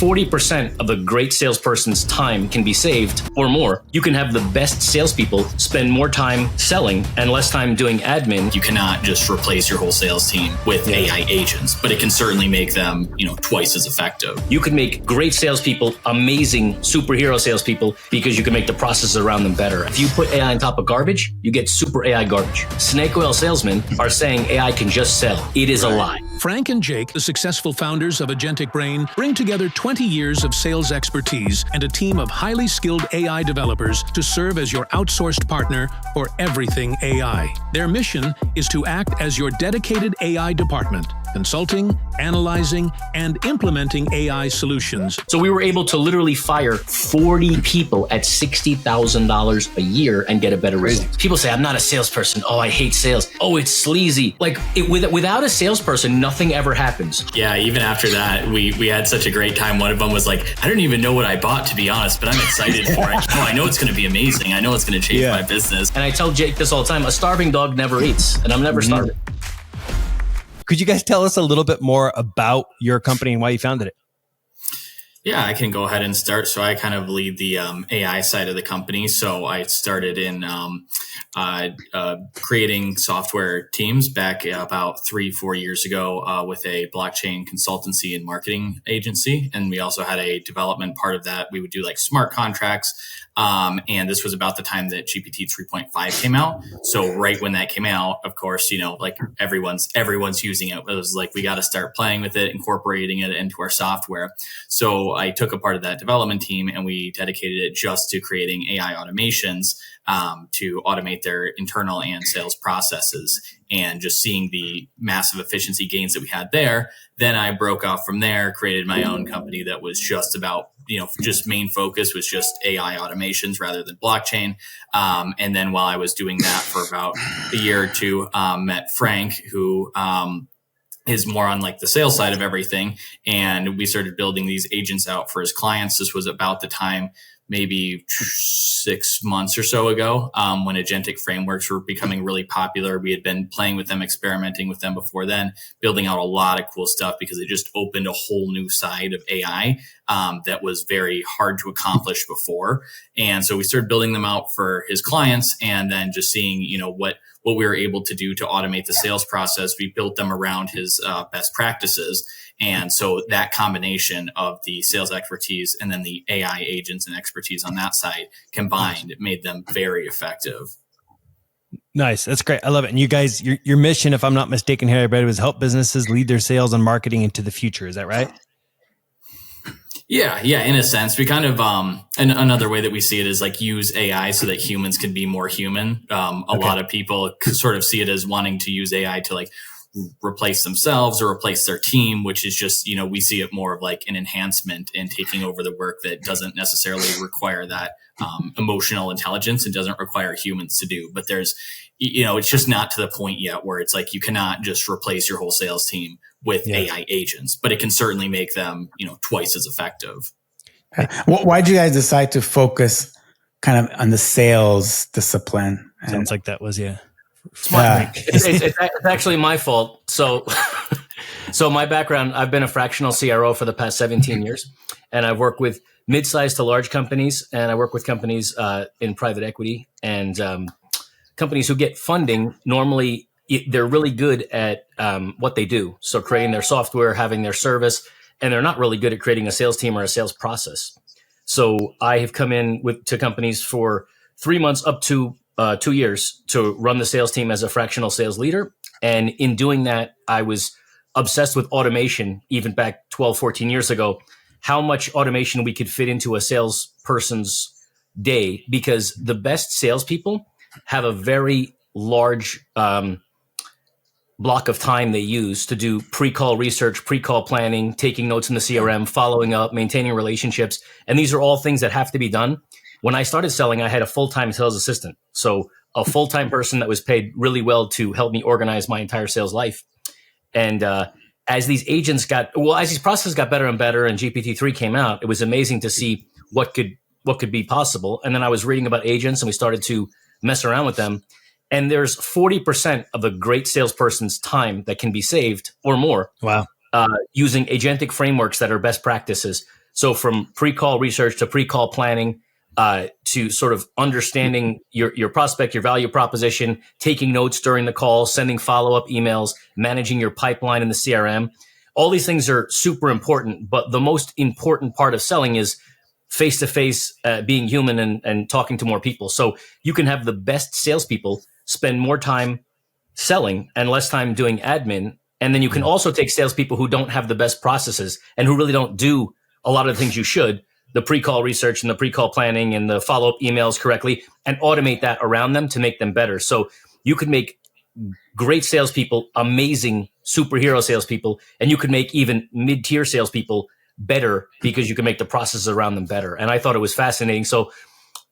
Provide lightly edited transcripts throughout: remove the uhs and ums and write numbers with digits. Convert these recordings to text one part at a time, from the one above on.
40% of a great salesperson's time can be saved or more. You can have the best salespeople spend more time selling and less time doing admin. You cannot just replace your whole sales team with AI agents, but it can certainly make them, twice as effective. You can make great salespeople amazing superhero salespeople because you can make the processes around them better. If you put AI on top of garbage, you get super AI garbage. Snake oil salesmen are saying AI can just sell. It is a lie. Frank and Jake, the successful founders of Aentic Brain, bring together 20 years of sales expertise and a team of highly skilled AI developers to serve as your outsourced partner for everything AI. Their mission is to act as your dedicated AI department, consulting, analyzing, and implementing AI solutions. So we were able to literally fire 40 people at $60,000 a year and get a better result. People say, I'm not a salesperson. Oh, I hate sales. Oh, it's sleazy. Without a salesperson, nothing ever happens. Yeah, even after that, we had such a great time. One of them was like, I don't even know what I bought, to be honest, but I'm excited for it. Oh, I know it's going to be amazing. I know it's going to change my business. And I tell Jake this all the time, a starving dog never eats, and I'm never starving. Could you guys tell us a little bit more about your company and why you founded it? Yeah, I can go ahead and start. So I kind of lead the AI side of the company. So I started in creating software teams back about 3-4 years ago with a blockchain consultancy and marketing agency. And we also had a development part of that. We would do like smart contracts. And this was about the time that GPT 3.5 came out. So right when that came out, of course, like everyone's using it. It was like, we got to start playing with it, incorporating it into our software. So I took a part of that development team and we dedicated it just to creating AI automations to automate their internal and sales processes, and just seeing the massive efficiency gains that we had there. Then I broke off from there, created my own company that was just about, just main focus was just AI automations rather than blockchain. And then while I was doing that for about a year or two, met Frank, who is more on like the sales side of everything. And we started building these agents out for his clients. This was about the time, maybe 6 months or so ago, when agentic frameworks were becoming really popular. We had been playing with them, experimenting with them before then, building out a lot of cool stuff because it just opened a whole new side of AI that was very hard to accomplish before. And so we started building them out for his clients, and then just seeing, what we were able to do to automate the sales process. We built them around his best practices. And so that combination of the sales expertise and then the AI agents and expertise on that side combined made them very effective. Nice. That's great. I love it. And you guys, your mission, if I'm not mistaken here, everybody, was help businesses lead their sales and marketing into the future. Is that right? Yeah. In a sense, we kind of, and another way that we see it is like use AI so that humans can be more human. A lot of people sort of see it as wanting to use AI to like replace themselves or replace their team, which is just, we see it more of like an enhancement and taking over the work that doesn't necessarily require that emotional intelligence and doesn't require humans to do. But there's, it's just not to the point yet where it's like you cannot just replace your whole sales team with AI agents, but it can certainly make them, twice as effective. Why'd you guys decide to focus kind of on the sales discipline? Sounds like that was, Smart. It's actually my fault. So my background, I've been a fractional CRO for the past 17 years, and I've worked with mid-sized to large companies, and I work with companies in private equity, and companies who get funding. Normally, they're really good at what they do. So creating their software, having their service, and they're not really good at creating a sales team or a sales process. So I have come in to companies for 3 months up to 2 years to run the sales team as a fractional sales leader. And in doing that, I was obsessed with automation, even back 12, 14 years ago, how much automation we could fit into a salesperson's day, because the best salespeople have a very large block of time they use to do pre-call research, pre-call planning, taking notes in the CRM, following up, maintaining relationships. And these are all things that have to be done. When I started selling, I had a full-time sales assistant. So a full-time person that was paid really well to help me organize my entire sales life. And as these processes got better and better and GPT-3 came out, it was amazing to see what could be possible. And then I was reading about agents and we started to mess around with them. And there's 40% of a great salesperson's time that can be saved or more. Wow. Using agentic frameworks that are best practices. So from pre-call research to pre-call planning, to sort of understanding your prospect, your value proposition, taking notes during the call, sending follow-up emails, managing your pipeline in the CRM. All these things are super important, but the most important part of selling is face-to-face, being human and talking to more people. So you can have the best salespeople spend more time selling and less time doing admin. And then you can also take salespeople who don't have the best processes and who really don't do a lot of the things you should, the pre-call research and the pre-call planning and the follow-up emails correctly, and automate that around them to make them better. So you could make great salespeople amazing superhero salespeople, and you could make even mid-tier salespeople better because you can make the processes around them better. And I thought it was fascinating. So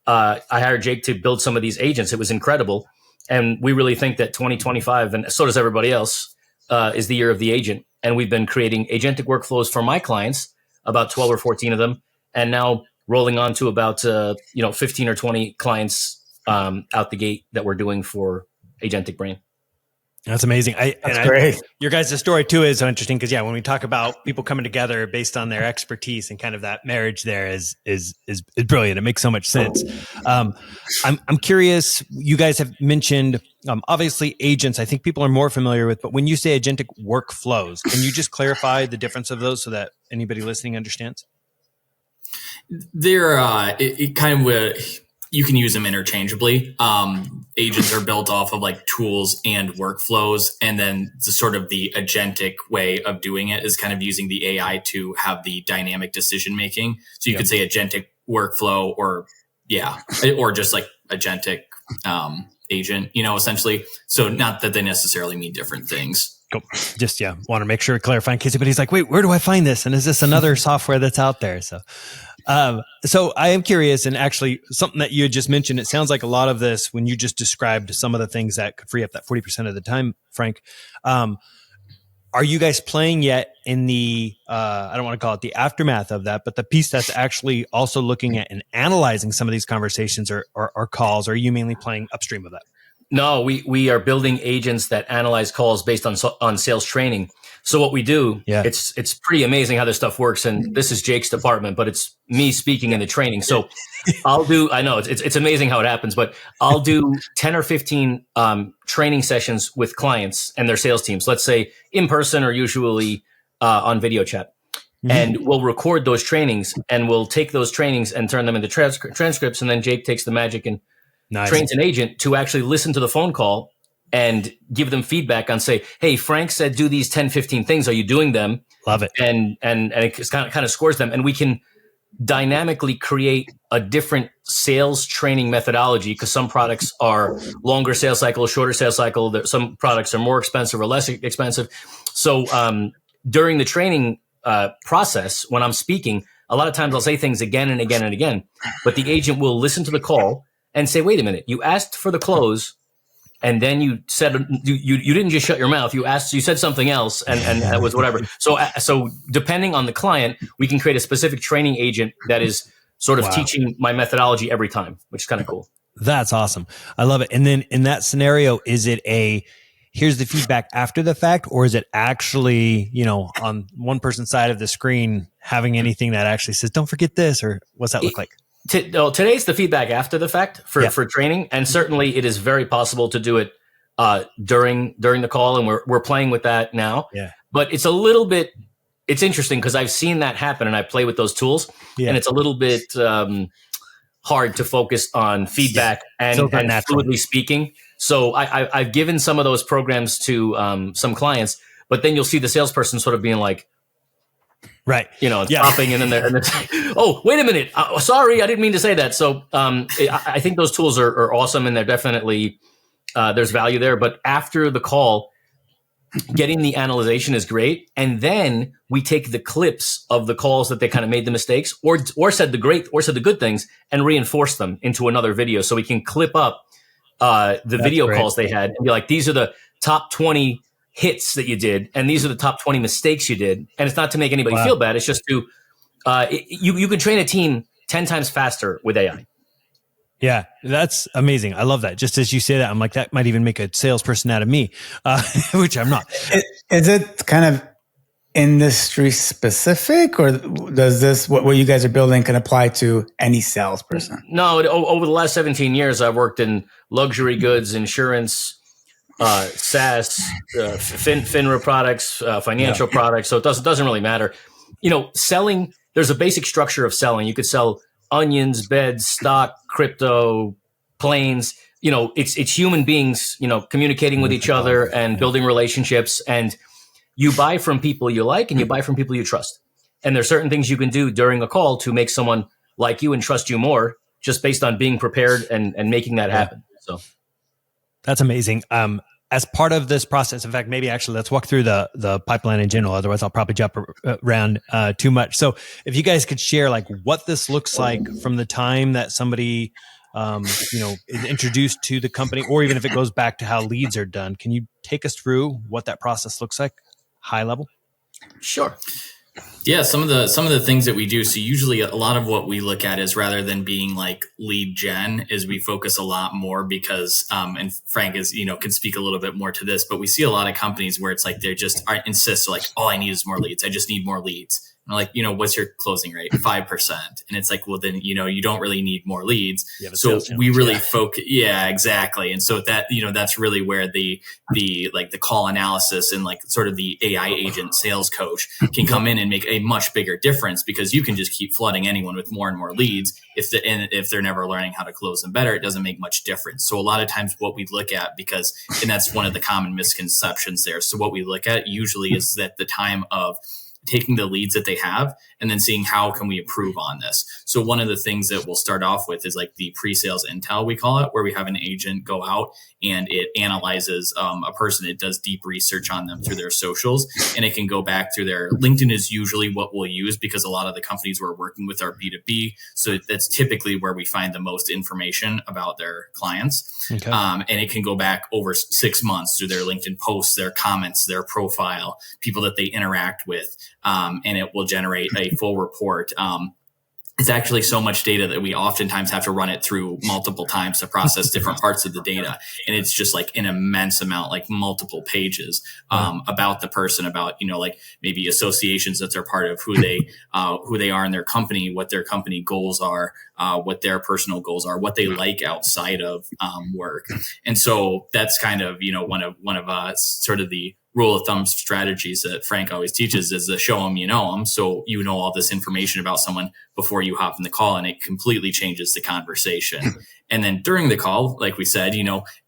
I hired Jake to build some of these agents. It was incredible. And we really think that 2025, and so does everybody else, is the year of the agent. And we've been creating agentic workflows for my clients, about 12 or 14 of them, and now rolling on to about 15 or 20 clients out the gate that we're doing for Agentic Brain. That's amazing. That's great. Your guys' story too is so interesting because when we talk about people coming together based on their expertise and kind of that marriage there is brilliant. It makes so much sense. I'm curious. You guys have mentioned obviously agents. I think people are more familiar with, but when you say agentic workflows, can you just clarify the difference of those so that anybody listening understands? They're it kind of you can use them interchangeably. Agents are built off of like tools and workflows. And then the agentic way of doing it is kind of using the AI to have the dynamic decision making. So you could say agentic workflow or just like agentic agent, essentially. So not that they necessarily mean different things. Cool. Just, want to make sure clarifying in case anybody's like, wait, where do I find this? And is this another software that's out there? So I am curious, and actually something that you had just mentioned, it sounds like a lot of this, when you just described some of the things that could free up that 40% of the time, Frank, are you guys playing yet in the, I don't want to call it the aftermath of that, but the piece that's actually also looking at and analyzing some of these conversations or calls? Or are you mainly playing upstream of that? No, we are building agents that analyze calls based on sales training. So what we do, it's pretty amazing how this stuff works. And this is Jake's department, but it's me speaking in the training. So I know it's amazing how it happens, but I'll do 10 or 15 training sessions with clients and their sales teams, let's say in person or usually on video chat. Mm-hmm. And we'll record those trainings and we'll take those trainings and turn them into transcripts. And then Jake takes the magic and trains an agent to actually listen to the phone call and give them feedback on, say, hey, Frank said do these 10, 15 things. Are you doing them? Love it. And it kind of scores them. And we can dynamically create a different sales training methodology because some products are longer sales cycle, shorter sales cycle. Some products are more expensive or less expensive. So during the training process, when I'm speaking, a lot of times I'll say things again and again and again, but the agent will listen to the call and say, wait a minute, you asked for the close and then you said, you didn't just shut your mouth. You said something else and that was whatever. So depending on the client, we can create a specific training agent that is sort of teaching my methodology every time, which is kind of cool. That's awesome. I love it. And then in that scenario, is it here's the feedback after the fact, or is it actually, on one person's side of the screen having anything that actually says, don't forget this, or what's that look like? Today's the feedback after the fact for training, and certainly it is very possible to do it during the call, and we're playing with that now. Yeah. But it's a little bit, it's interesting because I've seen that happen, and I play with those tools, and it's a little bit hard to focus on feedback and fluidly speaking. So I've given some of those programs to some clients, but then you'll see the salesperson sort of being like, right. Stopping and then they're oh, wait a minute. Sorry, I didn't mean to say that. So I think those tools are awesome and they're definitely, there's value there. But after the call, getting the analyzation is great. And then we take the clips of the calls that they kind of made the mistakes or said the good things and reinforce them into another video. So we can clip up the video calls they had and be like, these are the top 20 hits that you did, and these are the top 20 mistakes you did. And it's not to make anybody feel bad. It's just to, you can train a team 10 times faster with AI. Yeah, that's amazing. I love that. Just as you say that, I'm like, that might even make a salesperson out of me, which I'm not. Is it kind of industry specific, or does this what you guys are building can apply to any salesperson? No, over the last 17 years, I've worked in luxury goods, insurance, SaaS, FINRA products, financial products. So it doesn't really matter. Selling, there's a basic structure of selling. You could sell onions, beds, stock, crypto, planes. It's human beings, communicating with each other and building relationships. And you buy from people you like and you buy from people you trust. And there's certain things you can do during a call to make someone like you and trust you more, just based on being prepared and making that happen. So that's amazing. As part of this process, in fact, maybe actually let's walk through the pipeline in general. Otherwise, I'll probably jump around too much. So if you guys could share like what this looks like from the time that somebody is introduced to the company, or even if it goes back to how leads are done, can you take us through what that process looks like, high level? Sure. Yeah, some of the things that we do. So usually a lot of what we look at is, rather than being like lead gen, is we focus a lot more because, and Frank is, can speak a little bit more to this, but we see a lot of companies where it's like, they just insist like, all I need is more leads. I just need more leads. And like, what's your closing rate? 5%. And it's like, well, then, you don't really need more leads. So we really focus. Yeah, exactly. And so that, that's really where the call analysis and like sort of the AI agent sales coach can come in and make a much bigger difference, because you can just keep flooding anyone with more and more leads. If they're never learning how to close them better, it doesn't make much difference. So a lot of times what we look at, and that's one of the common misconceptions there. So what we look at usually is that the time of taking the leads that they have and then seeing how can we improve on this. So one of the things that we'll start off with is like the pre-sales intel, we call it, where we have an agent go out and it analyzes a person. It does deep research on them through their socials, and it can go back through their LinkedIn is usually what we'll use, because a lot of the companies we're working with are B2B. So that's typically where we find the most information about their clients. Okay. And it can go back over 6 months through their LinkedIn posts, their comments, their profile, people that they interact with. And it will generate a full report. It's actually so much data that we oftentimes have to run it through multiple times to process different parts of the data. And it's just like an immense amount, like multiple pages, about the person, about, like maybe associations that they're part of, who they are in their company, what their company goals are, what their personal goals are, what they like outside of, work. And so that's kind of, one of sort of the rule of thumb strategies that Frank always teaches, is the show them, them. So all this information about someone before you hop in the call, and it completely changes the conversation. And then during the call, like we said,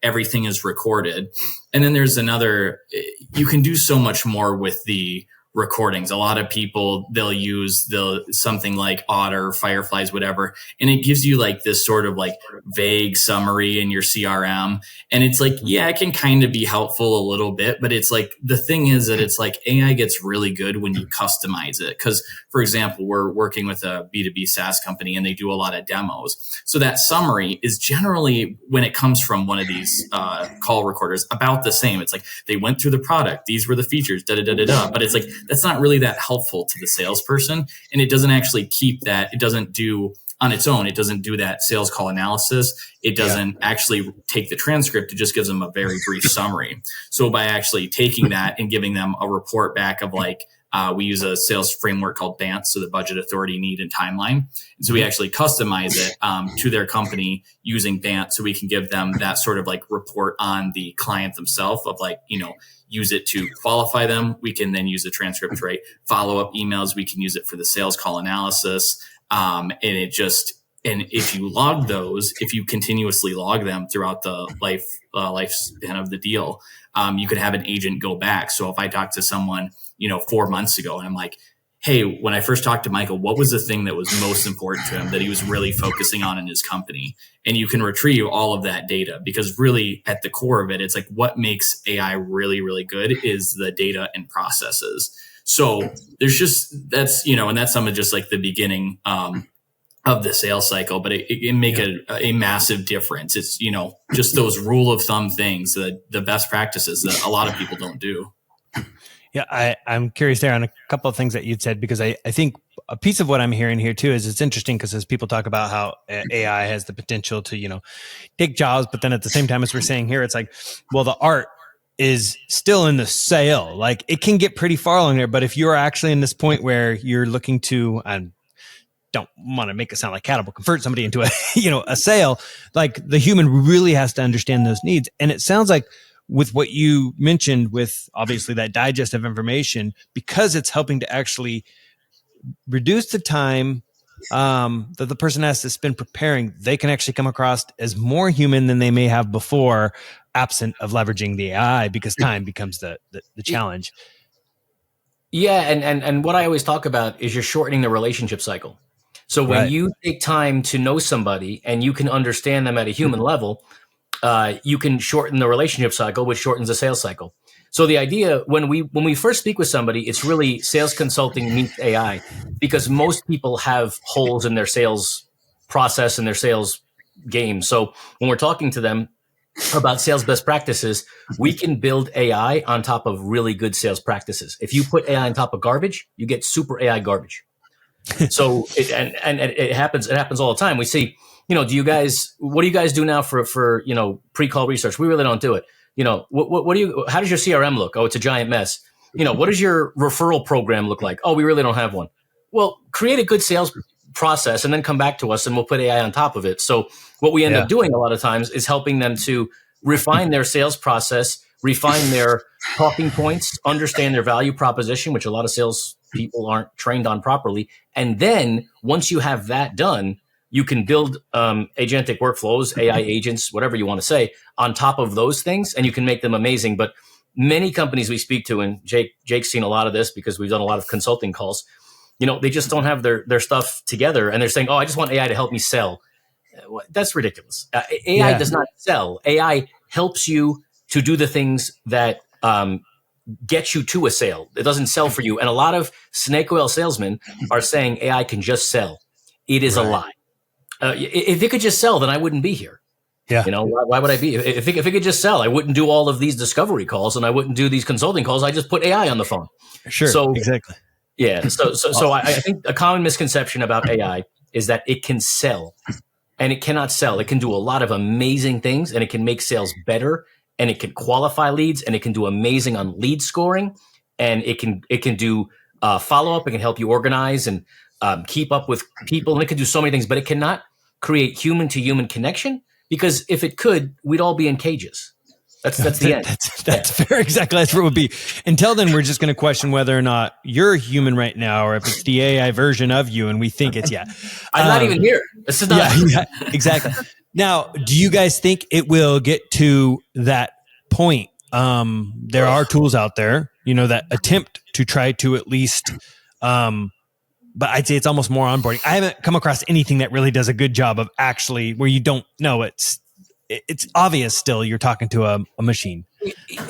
everything is recorded. And then there's you can do so much more with the recordings. A lot of people, they'll use something like Otter, Fireflies, whatever. And it gives you like this sort of like vague summary in your CRM. And it's like, yeah, it can kind of be helpful a little bit, but it's like, the thing is that it's like AI gets really good when you customize it. Cause for example, we're working with a B2B SaaS company and they do a lot of demos. So that summary is generally, when it comes from one of these call recorders, about the same. It's like, they went through the product. These were the features, but it's like, that's not really that helpful to the salesperson. And it doesn't actually keep that. It doesn't do on its own. It doesn't do that sales call analysis. It doesn't actually take the transcript. It just gives them a very brief summary. So by actually taking that and giving them a report back of like, we use a sales framework called BANT, so the budget, authority, need, and timeline. And so we actually customize it to their company using BANT, so we can give them that sort of like report on the client themselves of like, use it to qualify them. We can then use the transcript to write follow-up emails. We can use it for the sales call analysis. And if you log those, if you continuously log them throughout the lifespan of the deal, you could have an agent go back. So if I talk to someone, 4 months ago, and I'm like, hey, when I first talked to Michael, what was the thing that was most important to him that he was really focusing on in his company? And you can retrieve all of that data, because really at the core of it, it's like, what makes AI really, really good is the data and processes. So there's just, that's, and that's some of just like the beginning of the sales cycle, but it can make a massive difference. It's, just those rule of thumb things, the best practices that a lot of people don't do. Yeah, I'm curious there on a couple of things that you'd said, because I think a piece of what I'm hearing here too is it's interesting, because as people talk about how AI has the potential to, take jobs, but then at the same time, as we're saying here, it's like, well, the art is still in the sale. Like it can get pretty far along there, but if you're actually in this point where you're looking to, and don't want to make it sound like cattle, convert somebody into a, a sale, like the human really has to understand those needs. And it sounds like with what you mentioned with obviously that digest of information, because it's helping to actually reduce the time that the person has to spend preparing, they can actually come across as more human than they may have before, absent of leveraging the AI, because time becomes the challenge. Yeah, and what I always talk about is you're shortening the relationship cycle. So when you take time to know somebody and you can understand them at a human level, you can shorten the relationship cycle, which shortens the sales cycle. So the idea when we first speak with somebody, it's really sales consulting meets AI, because most people have holes in their sales process and their sales game. So when we're talking to them about sales best practices, we can build AI on top of really good sales practices. If you put AI on top of garbage, you get super AI garbage. So it happens all the time. We see, what do you guys do now for pre-call research? We really don't do it. How does your CRM look? Oh, it's a giant mess. What does your referral program look like? Oh, we really don't have one. Well, create a good sales process and then come back to us and we'll put AI on top of it. So what we end up doing a lot of times is helping them to refine their sales process, refine their talking points, understand their value proposition, which a lot of sales people aren't trained on properly. And then once you have that done, you can build agentic workflows, AI agents, whatever you want to say, on top of those things, and you can make them amazing. But many companies we speak to, and Jake's seen a lot of this because we've done a lot of consulting calls, they just don't have their stuff together, and they're saying, oh, I just want AI to help me sell. That's ridiculous. AI does not sell. AI helps you to do the things that get you to a sale. It doesn't sell for you. And a lot of snake oil salesmen are saying AI can just sell. It is a lie. If it could just sell, then I wouldn't be here. Yeah. Why would I be? If it could just sell, I wouldn't do all of these discovery calls and I wouldn't do these consulting calls. I just put AI on the phone. Sure. So exactly. Yeah. So I think a common misconception about AI is that it can sell, and it cannot sell. It can do a lot of amazing things, and it can make sales better, and it can qualify leads, and it can do amazing on lead scoring, and it can do follow up. It can help you organize and keep up with people, and it can do so many things, but it cannot create human to human connection, because if it could, we'd all be in cages. That's the end. That's fair. Exactly. That's what it would be. Until then, we're just going to question whether or not you're human right now, or if it's the AI version of you, and we think it's I'm not even here. This is not. Yeah, exactly. Now, do you guys think it will get to that point? There are tools out there, that attempt to try to at least, but I'd say it's almost more onboarding. I haven't come across anything that really does a good job of actually where you don't know it's obvious still you're talking to a machine.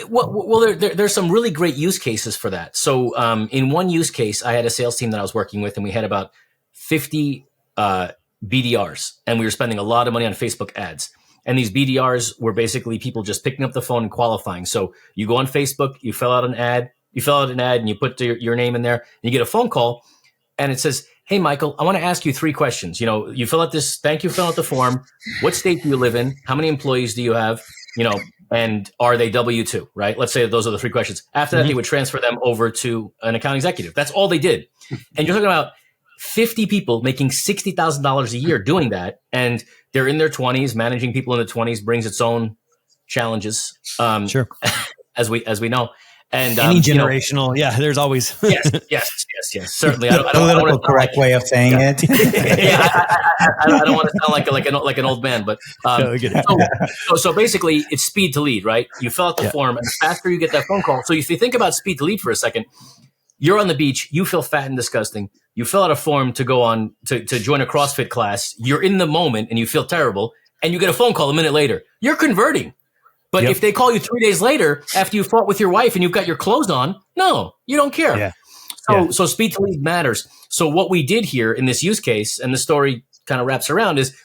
Well, there's some really great use cases for that. So in one use case, I had a sales team that I was working with, and we had about 50 BDRs, and we were spending a lot of money on Facebook ads. And these BDRs were basically people just picking up the phone and qualifying. So you go on Facebook, you fill out an ad, and you put your name in there, and you get a phone call, and it says, hey, Michael, I want to ask you 3 questions. You fill out this, thank you, fill out the form. What state do you live in? How many employees do you have? And are they W-2, right? Let's say those are the 3 questions. After that, they would transfer them over to an account executive. That's all they did. And you're talking about 50 people making $60,000 a year doing that. And they're in their 20s. Managing people in the 20s brings its own challenges. Sure. As we know. And any generational, there's always yes, certainly. I don't political correct way of saying it. I don't want to sound like an old man, but so basically, it's speed to lead, right? You fill out the form, and the faster you get that phone call. So if you think about speed to lead for a second, you're on the beach, you feel fat and disgusting. You fill out a form to go on to join a CrossFit class. You're in the moment, and you feel terrible, and you get a phone call a minute later. You're converting. But if they call you 3 days later after you fought with your wife and you've got your clothes on, no, you don't care. Yeah. So speed to lead matters. So what we did here in this use case, and the story kind of wraps around, is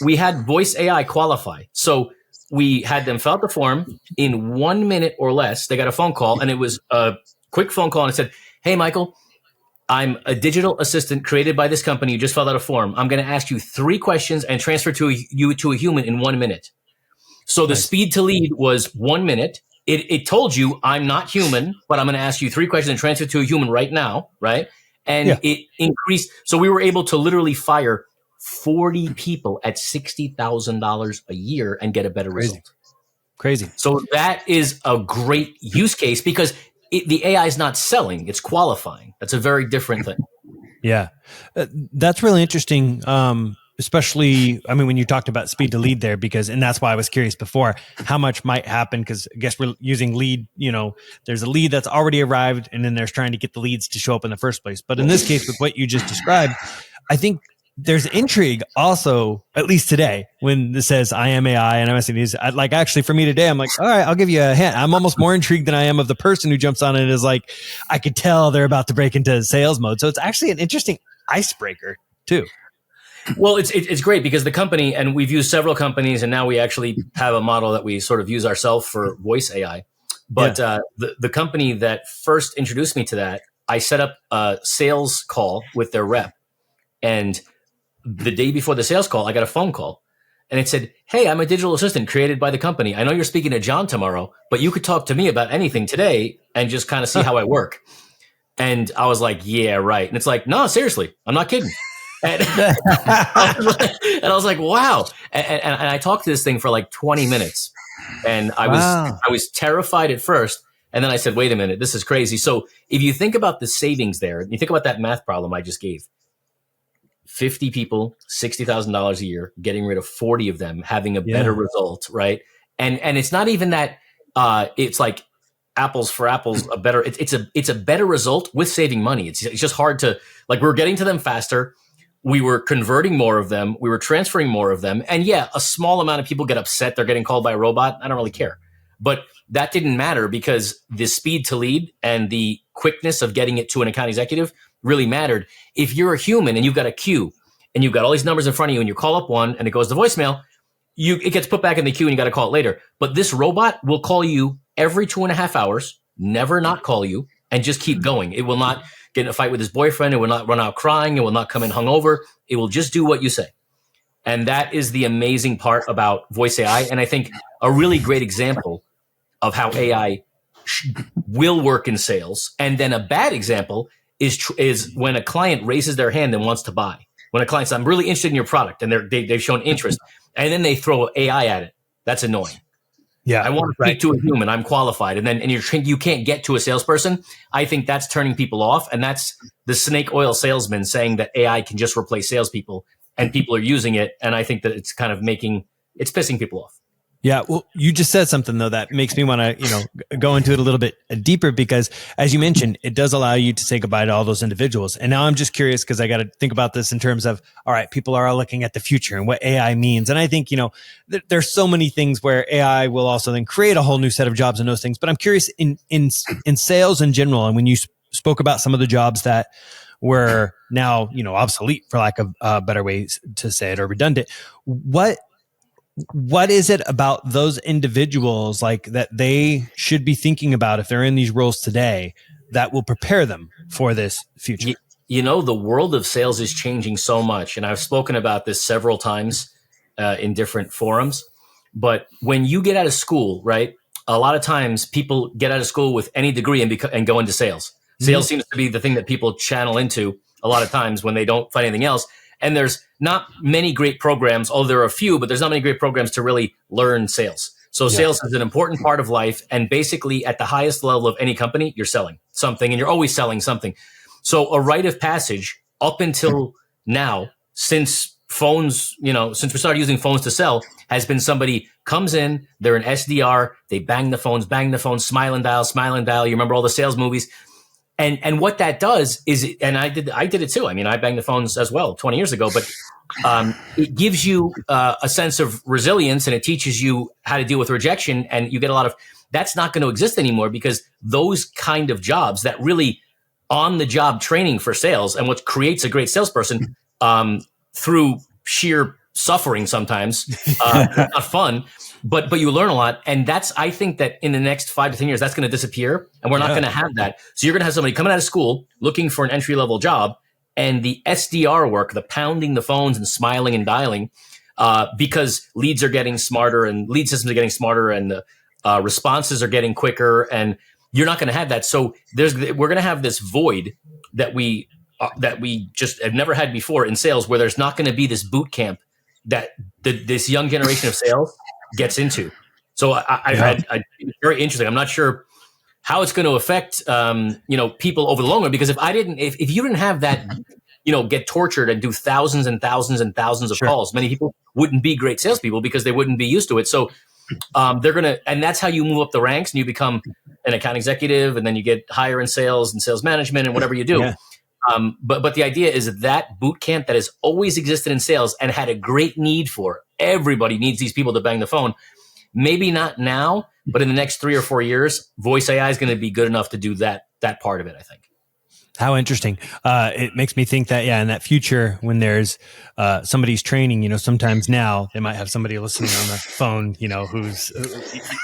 we had voice AI qualify. So we had them fill out the form in 1 minute or less. They got a phone call, and it was a quick phone call, and it said, hey, Michael, I'm a digital assistant created by this company. You just filled out a form. I'm going to ask you 3 questions and transfer you to a human in 1 minute. So the speed to lead was 1 minute. it told you, I'm not human, but I'm going to ask you 3 questions and transfer to a human right now, right? And it increased. So we were able to literally fire 40 people at $60,000 a year and get a better result. Crazy. So that is a great use case because the AI is not selling, it's qualifying. That's a very different thing. Yeah. That's really interesting. Especially, I mean, when you talked about speed to lead there, and that's why I was curious before how much might happen. Cause I guess we're using lead, there's a lead that's already arrived and then there's trying to get the leads to show up in the first place. But in this case, with what you just described, I think there's intrigue also, at least today, when this says I am AI and I'm asking these, like actually for me today, I'm like, all right, I'll give you a hint. I'm almost more intrigued than I am of the person who jumps on it and is like, I could tell they're about to break into sales mode. So it's actually an interesting icebreaker too. Well, it's great because the company, and we've used several companies, and now we actually have a model that we sort of use ourselves for voice AI. But the company that first introduced me to that, I set up a sales call with their rep. And the day before the sales call, I got a phone call. And it said, hey, I'm a digital assistant created by the company. I know you're speaking to John tomorrow, but you could talk to me about anything today and just kind of see how I work. And I was like, yeah, right. And it's like, no, seriously, I'm not kidding. And I was like, wow. And I talked to this thing for like 20 minutes. And I was terrified at first. And then I said, wait a minute, this is crazy. So if you think about the savings there, you think about that math problem I just gave, 50 people, $60,000 a year, getting rid of 40 of them, having a better result, right? And it's not even that it's like apples for apples, it's a better result with saving money. It's just hard to, like, we're getting to them faster. We were converting more of them. We were transferring more of them. And yeah, a small amount of people get upset. They're getting called by a robot. I don't really care. But that didn't matter because the speed to lead and the quickness of getting it to an account executive really mattered. If you're a human and you've got a queue and you've got all these numbers in front of you and you call up one and it goes to voicemail, it gets put back in the queue and you got to call it later. But this robot will call you every 2.5 hours, never not call you, and just keep going. It will not get in a fight with his boyfriend. It will not run out crying. It will not come in hungover. It will just do what you say. And that is the amazing part about voice AI. And I think a really great example of how AI will work in sales. And then a bad example is when a client raises their hand and wants to buy. When a client says, I'm really interested in your product, and they've shown interest, and then they throw AI at it. That's annoying. Yeah, I want to speak to a human. I'm qualified. And you can't get to a salesperson. I think that's turning people off. And that's the snake oil salesman saying that AI can just replace salespeople, and people are using it. And I think that it's kind of it's pissing people off. Yeah. Well, you just said something though that makes me want to, go into it a little bit deeper, because as you mentioned, it does allow you to say goodbye to all those individuals. And now I'm just curious because I got to think about this in terms of, all right, people are all looking at the future and what AI means. And I think, there's so many things where AI will also then create a whole new set of jobs and those things. But I'm curious in sales in general. And when you spoke about some of the jobs that were now, obsolete for lack of better ways to say it, or redundant, what is it about those individuals like that they should be thinking about if they're in these roles today that will prepare them for this future? The world of sales is changing so much. And I've spoken about this several times in different forums. But when you get out of school, right, a lot of times people get out of school with any degree and go into sales. Sales seems to be the thing that people channel into a lot of times when they don't find anything else. And there's not many great programs, although there are a few, but there's not many great programs to really learn sales. So sales is an important part of life. And basically at the highest level of any company, you're selling something, and you're always selling something. So a rite of passage up until now, since phones, since we started using phones to sell, has been somebody comes in, they're an SDR, they bang the phones, smile and dial. You remember all the sales movies? And what that does is, and I did it too. I mean, I banged the phones as well 20 years ago, but it gives you a sense of resilience, and it teaches you how to deal with rejection. And you get a lot of, that's not going to exist anymore, because those kind of jobs, that really on the job training for sales, and what creates a great salesperson through sheer suffering sometimes, not fun, but you learn a lot. And I think that in the next 5 to 10 years, that's going to disappear, and we're not going to have that. So you're going to have somebody coming out of school looking for an entry-level job, and the SDR work, the pounding the phones and smiling and dialing, because leads are getting smarter and lead systems are getting smarter, and responses are getting quicker, and you're not going to have that. So we're going to have this void that we just have never had before in sales, where there's not going to be this boot camp that this young generation of sales gets into. So it's very interesting. I'm not sure how it's going to affect people over the long run, because if you didn't have that, get tortured and do thousands and thousands and thousands of calls, many people wouldn't be great salespeople because they wouldn't be used to it. So and that's how you move up the ranks, and you become an account executive, and then you get higher in sales and sales management and whatever you do. Yeah. But the idea is that boot camp that has always existed in sales and had a great need for. Everybody needs these people to bang the phone. Maybe not now, but in the next 3 or 4 years, voice AI is going to be good enough to do that part of it, I think. How interesting. It makes me think that, in that future, when there's somebody's training, sometimes now they might have somebody listening on the phone, who's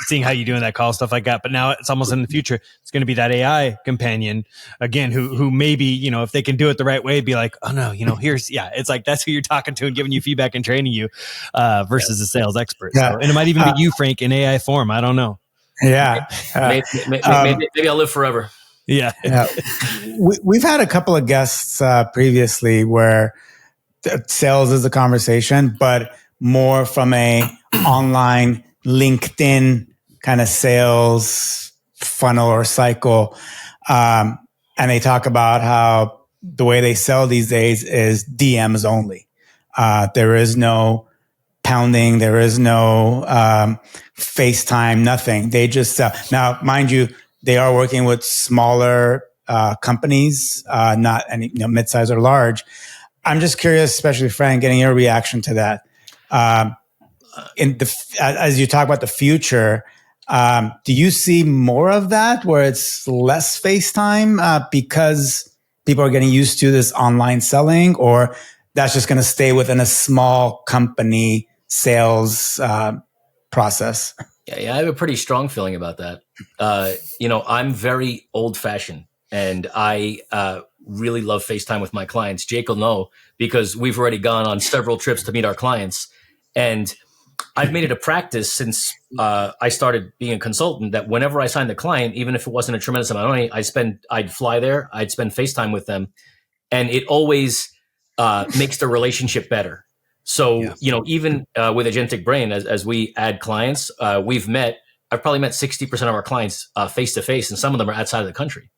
seeing how you do in that call, stuff like that. But now it's almost in the future, it's going to be that AI companion again, who maybe, if they can do it the right way, be like, oh no, it's like, that's who you're talking to and giving you feedback and training you versus a sales expert. Yeah. So, and it might even be you, Frank, in AI form. I don't know. Yeah. Maybe I'll live forever. Yeah. We've had a couple of guests previously where sales is a conversation, but more from a online LinkedIn kind of sales funnel or cycle. And they talk about how the way they sell these days is DMs only. There is no pounding. There is no FaceTime, nothing. They just, now, mind you, they are working with smaller companies, not any mid-size or large. I'm just curious, especially Frank, getting your reaction to that. As you talk about the future, do you see more of that where it's less FaceTime because people are getting used to this online selling, or that's just going to stay within a small company sales process? Yeah, I have a pretty strong feeling about that. I'm very old-fashioned, and I really love FaceTime with my clients. Jake will know, because we've already gone on several trips to meet our clients. And I've made it a practice since I started being a consultant that whenever I signed a client, even if it wasn't a tremendous amount of money, I'd fly there, I'd spend FaceTime with them. And it always makes the relationship better. So, even with Aentic Brain, as we add clients, I've probably met 60% of our clients face to face, and some of them are outside of the country.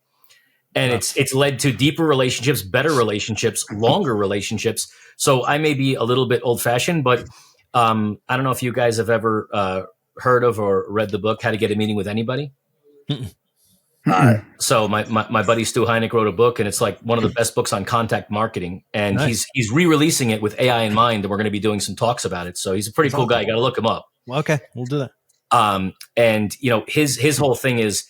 And it's led to deeper relationships, better relationships, longer relationships. So I may be a little bit old fashioned, but I don't know if you guys have ever heard of or read the book, How to Get a Meeting with Anybody. So my buddy Stu Heineck wrote a book, and it's like one of the best books on contact marketing. And he's re-releasing it with AI in mind, and we're going to be doing some talks about it. So he's a pretty cool guy. You got to look him up. Well, okay, we'll do that. And his whole thing is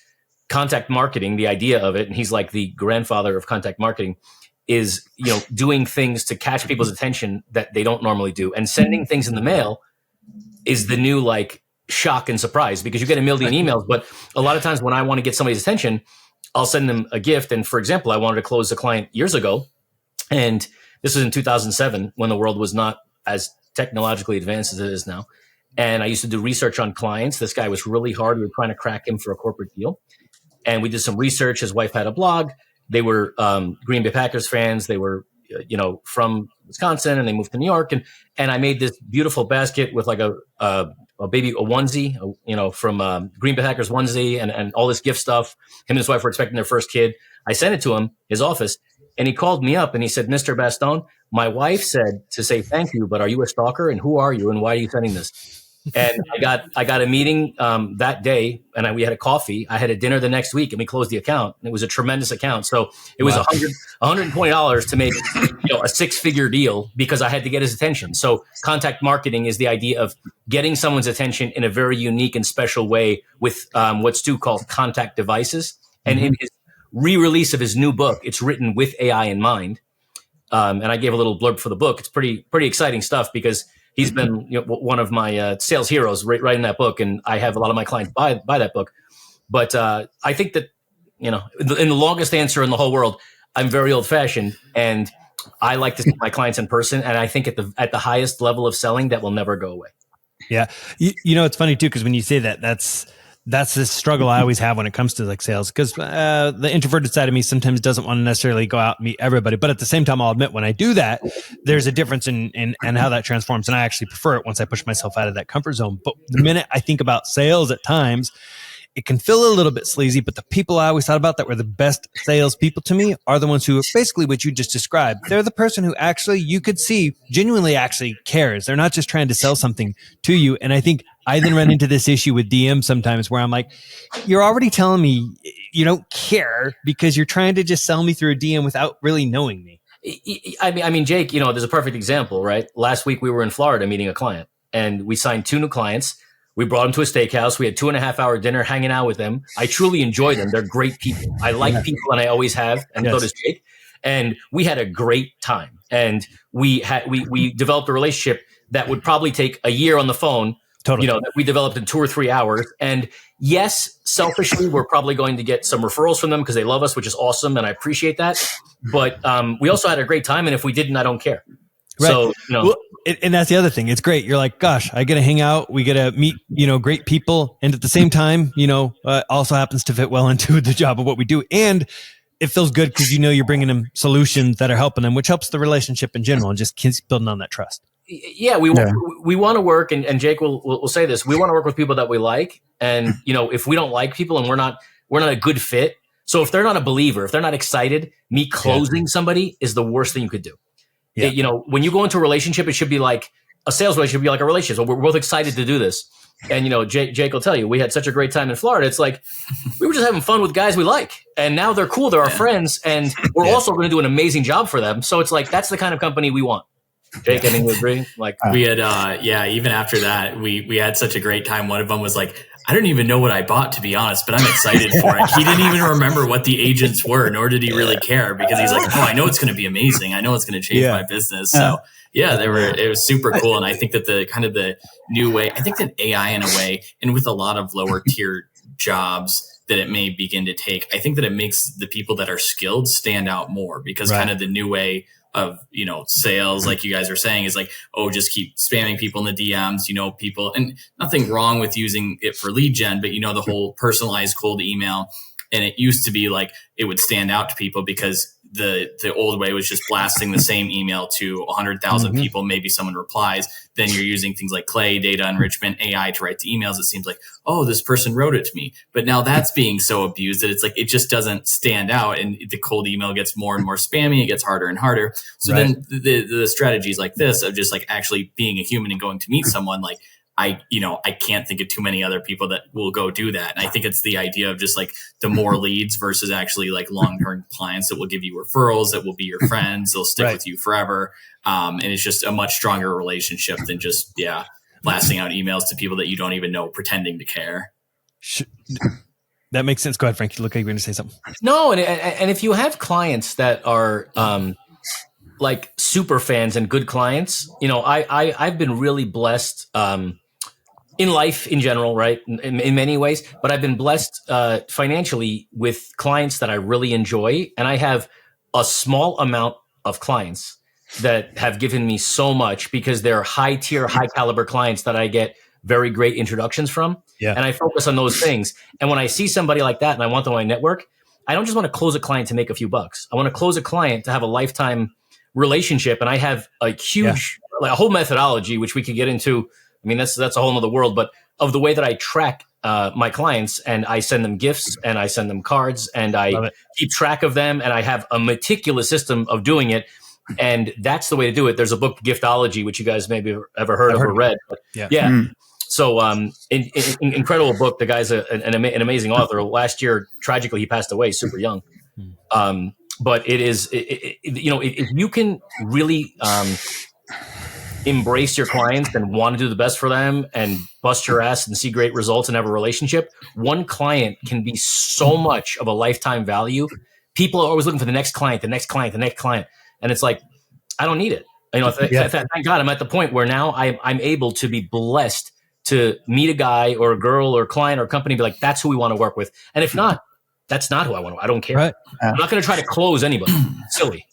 contact marketing, the idea of it. And he's like the grandfather of contact marketing, is, doing things to catch people's attention that they don't normally do. And sending things in the mail is the new shock and surprise, because you get a million emails. But a lot of times when I want to get somebody's attention, I'll send them a gift. And for example, I wanted to close a client years ago, and this was in 2007 when the world was not as technologically advanced as it is now. And I used to do research on clients. This guy was really hard. We were trying to crack him for a corporate deal. And we did some research. His wife had a blog. They were Green Bay Packers fans. They were, from Wisconsin, and they moved to New York. And I made this beautiful basket with a onesie, from Green Bay Packers onesie and all this gift stuff. Him and his wife were expecting their first kid. I sent it to him, his office, and he called me up and he said, "Mr. Bastone, my wife said to say thank you, but are you a stalker? And who are you? And why are you sending this?" And I got a meeting that day, and we had a coffee. I had a dinner the next week, and we closed the account. And it was a tremendous account. So it was $120 to make a six-figure deal, because I had to get his attention. So contact marketing is the idea of getting someone's attention in a very unique and special way with what Stu calls contact devices. And in his re-release of his new book, it's written with AI in mind. And I gave a little blurb for the book. It's pretty exciting stuff, because he's been one of my sales heroes right in that book, and I have a lot of my clients buy that book. But I think that, in the longest answer in the whole world, I'm very old-fashioned, and I like to see my clients in person. And I think at the highest level of selling, that will never go away. Yeah, it's funny too, because when you say that, that's the struggle I always have when it comes to like sales, because the introverted side of me sometimes doesn't want to necessarily go out and meet everybody. But at the same time, I'll admit when I do that, there's a difference in how that transforms. And I actually prefer it once I push myself out of that comfort zone. But the minute I think about sales at times, it can feel a little bit sleazy, but the people I always thought about that were the best salespeople to me are the ones who are basically what you just described. They're the person who actually you could see genuinely actually cares. They're not just trying to sell something to you. And I think I then run into this issue with DM sometimes where I'm like, you're already telling me you don't care because you're trying to just sell me through a DM without really knowing me. I mean, Jake, there's a perfect example, right? Last week we were in Florida meeting a client and we signed 2 new clients. We brought them to a steakhouse. We had 2.5-hour dinner hanging out with them. I truly enjoy them. They're great people. I like people and I always have. And so does Jake. And we had a great time. And we developed a relationship that would probably take a year on the phone. Totally. That we developed in 2 or 3 hours. And yes, selfishly, we're probably going to get some referrals from them because they love us, which is awesome. And I appreciate that. But we also had a great time. And if we didn't, I don't care. Right. So, well, and that's the other thing. It's great. You're like, gosh, I get to hang out. We get to meet, great people. And at the same time, also happens to fit well into the job of what we do. And it feels good because, you're bringing them solutions that are helping them, which helps the relationship in general and just keeps building on that trust. Yeah, we want to work, and Jake will say this. We want to work with people that we like. And, if we don't like people and we're not a good fit. So if they're not a believer, if they're not excited, me closing somebody is the worst thing you could do. Yeah. When you go into a relationship, it should be like a sales relationship, should be like a relationship. So we're both excited to do this. And, Jake will tell you, we had such a great time in Florida. It's like, we were just having fun with guys we like. And now they're cool. They're our friends. And we're also going to do an amazing job for them. So it's like, that's the kind of company we want. Jake, I think you agree? Like we had, even after that, we had such a great time. One of them was like, I don't even know what I bought, to be honest, but I'm excited for it. He didn't even remember what the agents were, nor did he really care because he's like, I know it's going to be amazing. I know it's going to change my business. So it was super cool. And I think that the new way, I think that AI in a way, and with a lot of lower tier jobs that it may begin to take, I think that it makes the people that are skilled stand out more because kind of the new way of, sales, like you guys are saying, is like, just keep spamming people in the DMs, people, and nothing wrong with using it for lead gen, but the whole personalized cold email. And it used to be like, it would stand out to people because the old way was just blasting the same email to 100,000 people. Maybe someone replies. Then you're using things like Clay, data enrichment, AI to write the emails. It seems like, this person wrote it to me. But now that's being so abused that it's like, it just doesn't stand out. And the cold email gets more and more spammy. It gets harder and harder. So then the strategies like this of just like actually being a human and going to meet someone, like, I can't think of too many other people that will go do that. And I think it's the idea of just like the more leads versus actually like long-term clients that will give you referrals, that will be your friends. They'll stick with you forever. And it's just a much stronger relationship than just, blasting out emails to people that you don't even know, pretending to care. That makes sense. Go ahead, Frank. You look like you're going to say something. No. And if you have clients that are, like super fans and good clients, I've been really blessed, in life in general, right? In many ways, but I've been blessed financially with clients that I really enjoy. And I have a small amount of clients that have given me so much because they're high tier, high caliber clients that I get very great introductions from. Yeah. And I focus on those things. And when I see somebody like that and I want them on my network, I don't just want to close a client to make a few bucks. I want to close a client to have a lifetime relationship. And I have a huge, like a whole methodology, which we could get into. I mean, that's a whole nother world, but of the way that I track my clients, and I send them gifts and I send them cards and I keep track of them, and I have a meticulous system of doing it. And that's the way to do it. There's a book, Giftology, which you guys maybe ever heard of or read. But So incredible book. The guy's an amazing author. Last year, tragically, he passed away super young. But it is, if you can really embrace your clients and want to do the best for them and bust your ass and see great results and have a relationship, one client can be so much of a lifetime value. People are always looking for the next client, the next client, the next client. And it's like, I don't need it. Thank God I'm at the point where now I'm able to be blessed to meet a guy or a girl or client or company, be like, that's who we want to work with. And if not, that's not who I want to. I don't care. Right. I'm not going to try to close anybody. Silly.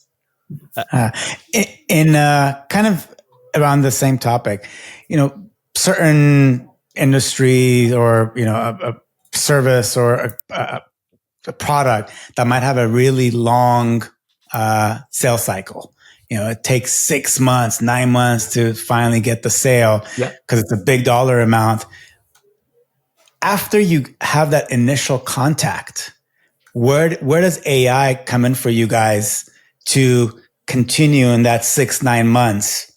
In kind of around the same topic, certain industries or service or a product that might have a really long sales cycle. It takes 6 months, 9 months to finally get the sale because it's a big dollar amount. After you have that initial contact, where does AI come in for you guys to continue in that 6-9 months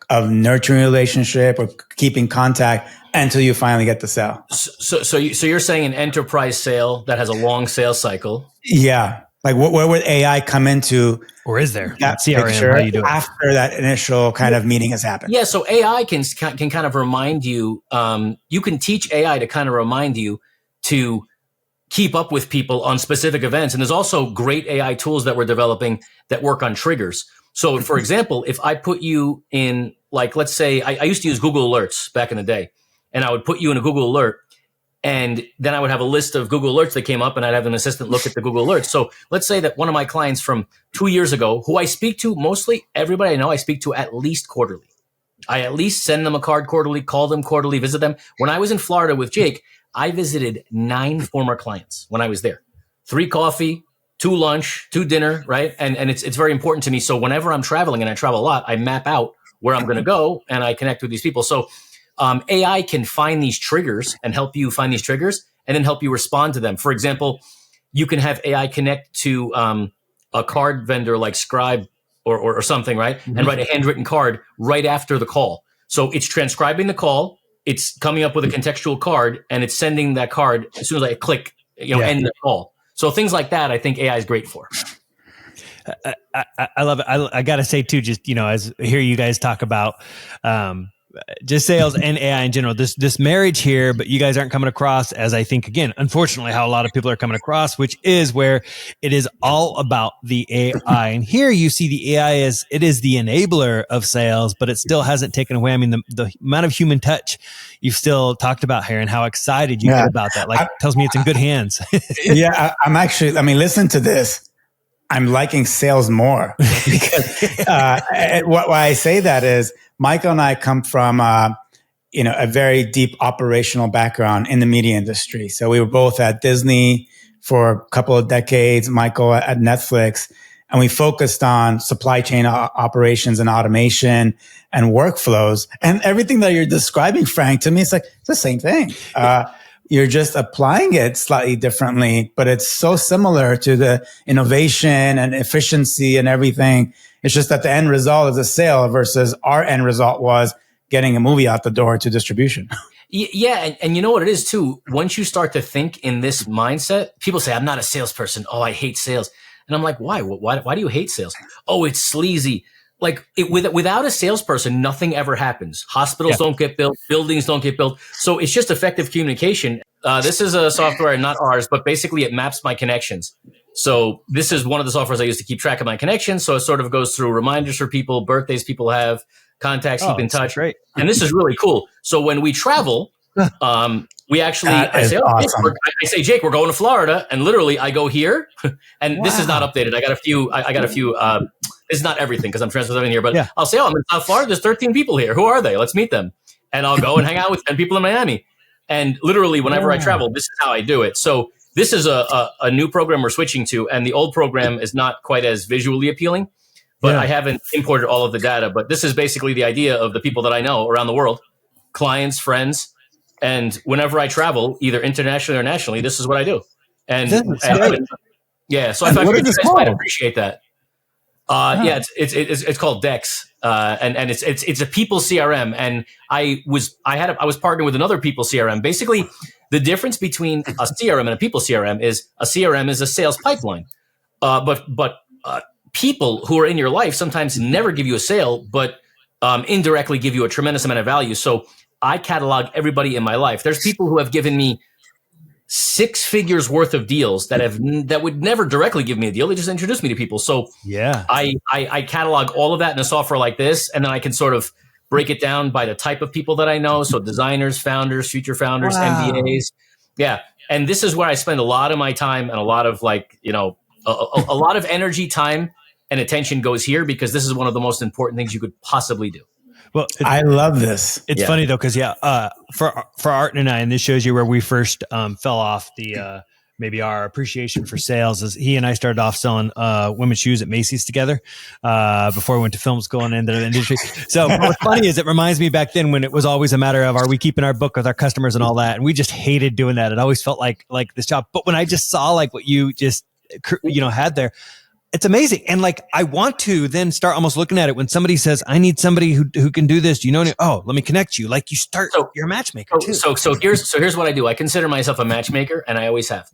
of nurturing a relationship or keeping contact until you finally get the sale? So you're saying an enterprise sale that has a long sales cycle? Yeah. Like where would AI come into? Or is there that CRM? How you do it after that initial kind of meeting has happened? Yeah. So AI can kind of remind you. You can teach AI to kind of remind you to keep up with people on specific events. And there's also great AI tools that we're developing that work on triggers. So, for example, if I put you in, like, let's say I used to use Google Alerts back in the day, and I would put you in a Google Alert. And then I would have a list of Google Alerts that came up, and I'd have an assistant look at the Google Alerts. So let's say that one of my clients from 2 years ago, who I speak to mostly, everybody I know I speak to at least quarterly. I at least send them a card quarterly, call them quarterly, visit them. When I was in Florida with Jake, I visited 9 former clients when I was there. 3 coffee, 2 lunch, 2 dinner, right? And it's very important to me. So whenever I'm traveling, and I travel a lot, I map out where I'm going to go, and I connect with these people. So AI can find these triggers and help you find these triggers and then help you respond to them. For example, you can have AI connect to a card vendor like Scribe or something, right? Mm-hmm. And write a handwritten card right after the call. So it's transcribing the call, it's coming up with a contextual card, and it's sending that card as soon as I click, end the call. So things like that, I think AI is great for. I love it. I got to say too, just, as I hear you guys talk about, just sales and AI in general, this marriage here, but you guys aren't coming across as, I think, again, unfortunately, how a lot of people are coming across, which is where it is all about the AI. And here you see the AI is the enabler of sales, but it still hasn't taken away. I mean, the amount of human touch you've still talked about here and how excited you get about that, tells me it's in good hands. I'm actually, listen to this. I'm liking sales more because why I say that is Michael and I come from a very deep operational background in the media industry. So we were both at Disney for a couple of decades, Michael at Netflix, and we focused on supply chain operations and automation and workflows. And everything that you're describing, Frank, to me, it's the same thing. You're just applying it slightly differently, but it's so similar to the innovation and efficiency and everything. It's just that the end result is a sale versus our end result was getting a movie out the door to distribution. Yeah. And you know what it is too? Once you start to think in this mindset, people say, I'm not a salesperson. Oh, I hate sales. And I'm like, why? Why do you hate sales? Oh, it's sleazy. Without a salesperson, nothing ever happens. Hospitals don't get built. Buildings don't get built. So it's just effective communication. This is a software, not ours, but basically it maps my connections. So this is one of the softwares I use to keep track of my connections. So it sort of goes through reminders for people, birthdays people have, contacts, keep in touch. Great. And this is really cool. So when we travel, we actually, I say, Jake, we're going to Florida. And literally I go here and this is not updated. I got a few, it's not everything because I'm transferring here, but I'll say, I'm in South Florida. There's 13 people here. Who are they? Let's meet them. And I'll go and hang out with 10 people in Miami. And literally whenever I travel, this is how I do it. So this is a new program we're switching to. And the old program is not quite as visually appealing, but I haven't imported all of the data. But this is basically the idea of the people that I know around the world, clients, friends. And whenever I travel, either internationally or nationally, this is what I do. And so I thought you guys might appreciate that. It's called Dex, and it's a people CRM, and I was partnered with another people CRM. Basically, the difference between a CRM and a people CRM is a CRM is a sales pipeline, but people who are in your life sometimes never give you a sale, but indirectly give you a tremendous amount of value. So I catalog everybody in my life. There's people who have given me 6 figures worth of deals that would never directly give me a deal. They just introduced me to people. So I catalog all of that in a software like this, and then I can sort of break it down by the type of people that I know. So designers, founders, future founders, MBAs. Yeah. And this is where I spend a lot of my time and a lot of a lot of energy, time, and attention goes here because this is one of the most important things you could possibly do. Well, I love this. it's funny though, because for Art and I, and this shows you where we first fell off the maybe our appreciation for sales. Is he and I started off selling women's shoes at Macy's together before we went to film school and into the industry. So what's funny is it reminds me back then when it was always a matter of, are we keeping our book with our customers and all that, and we just hated doing that. It always felt like this job. But when I just saw like what you just had there, it's amazing. And like, I want to then start almost looking at it when somebody says, I need somebody who can do this. Let me connect you. Like you start, you're a matchmaker too. So here's what I do. I consider myself a matchmaker, and I always have.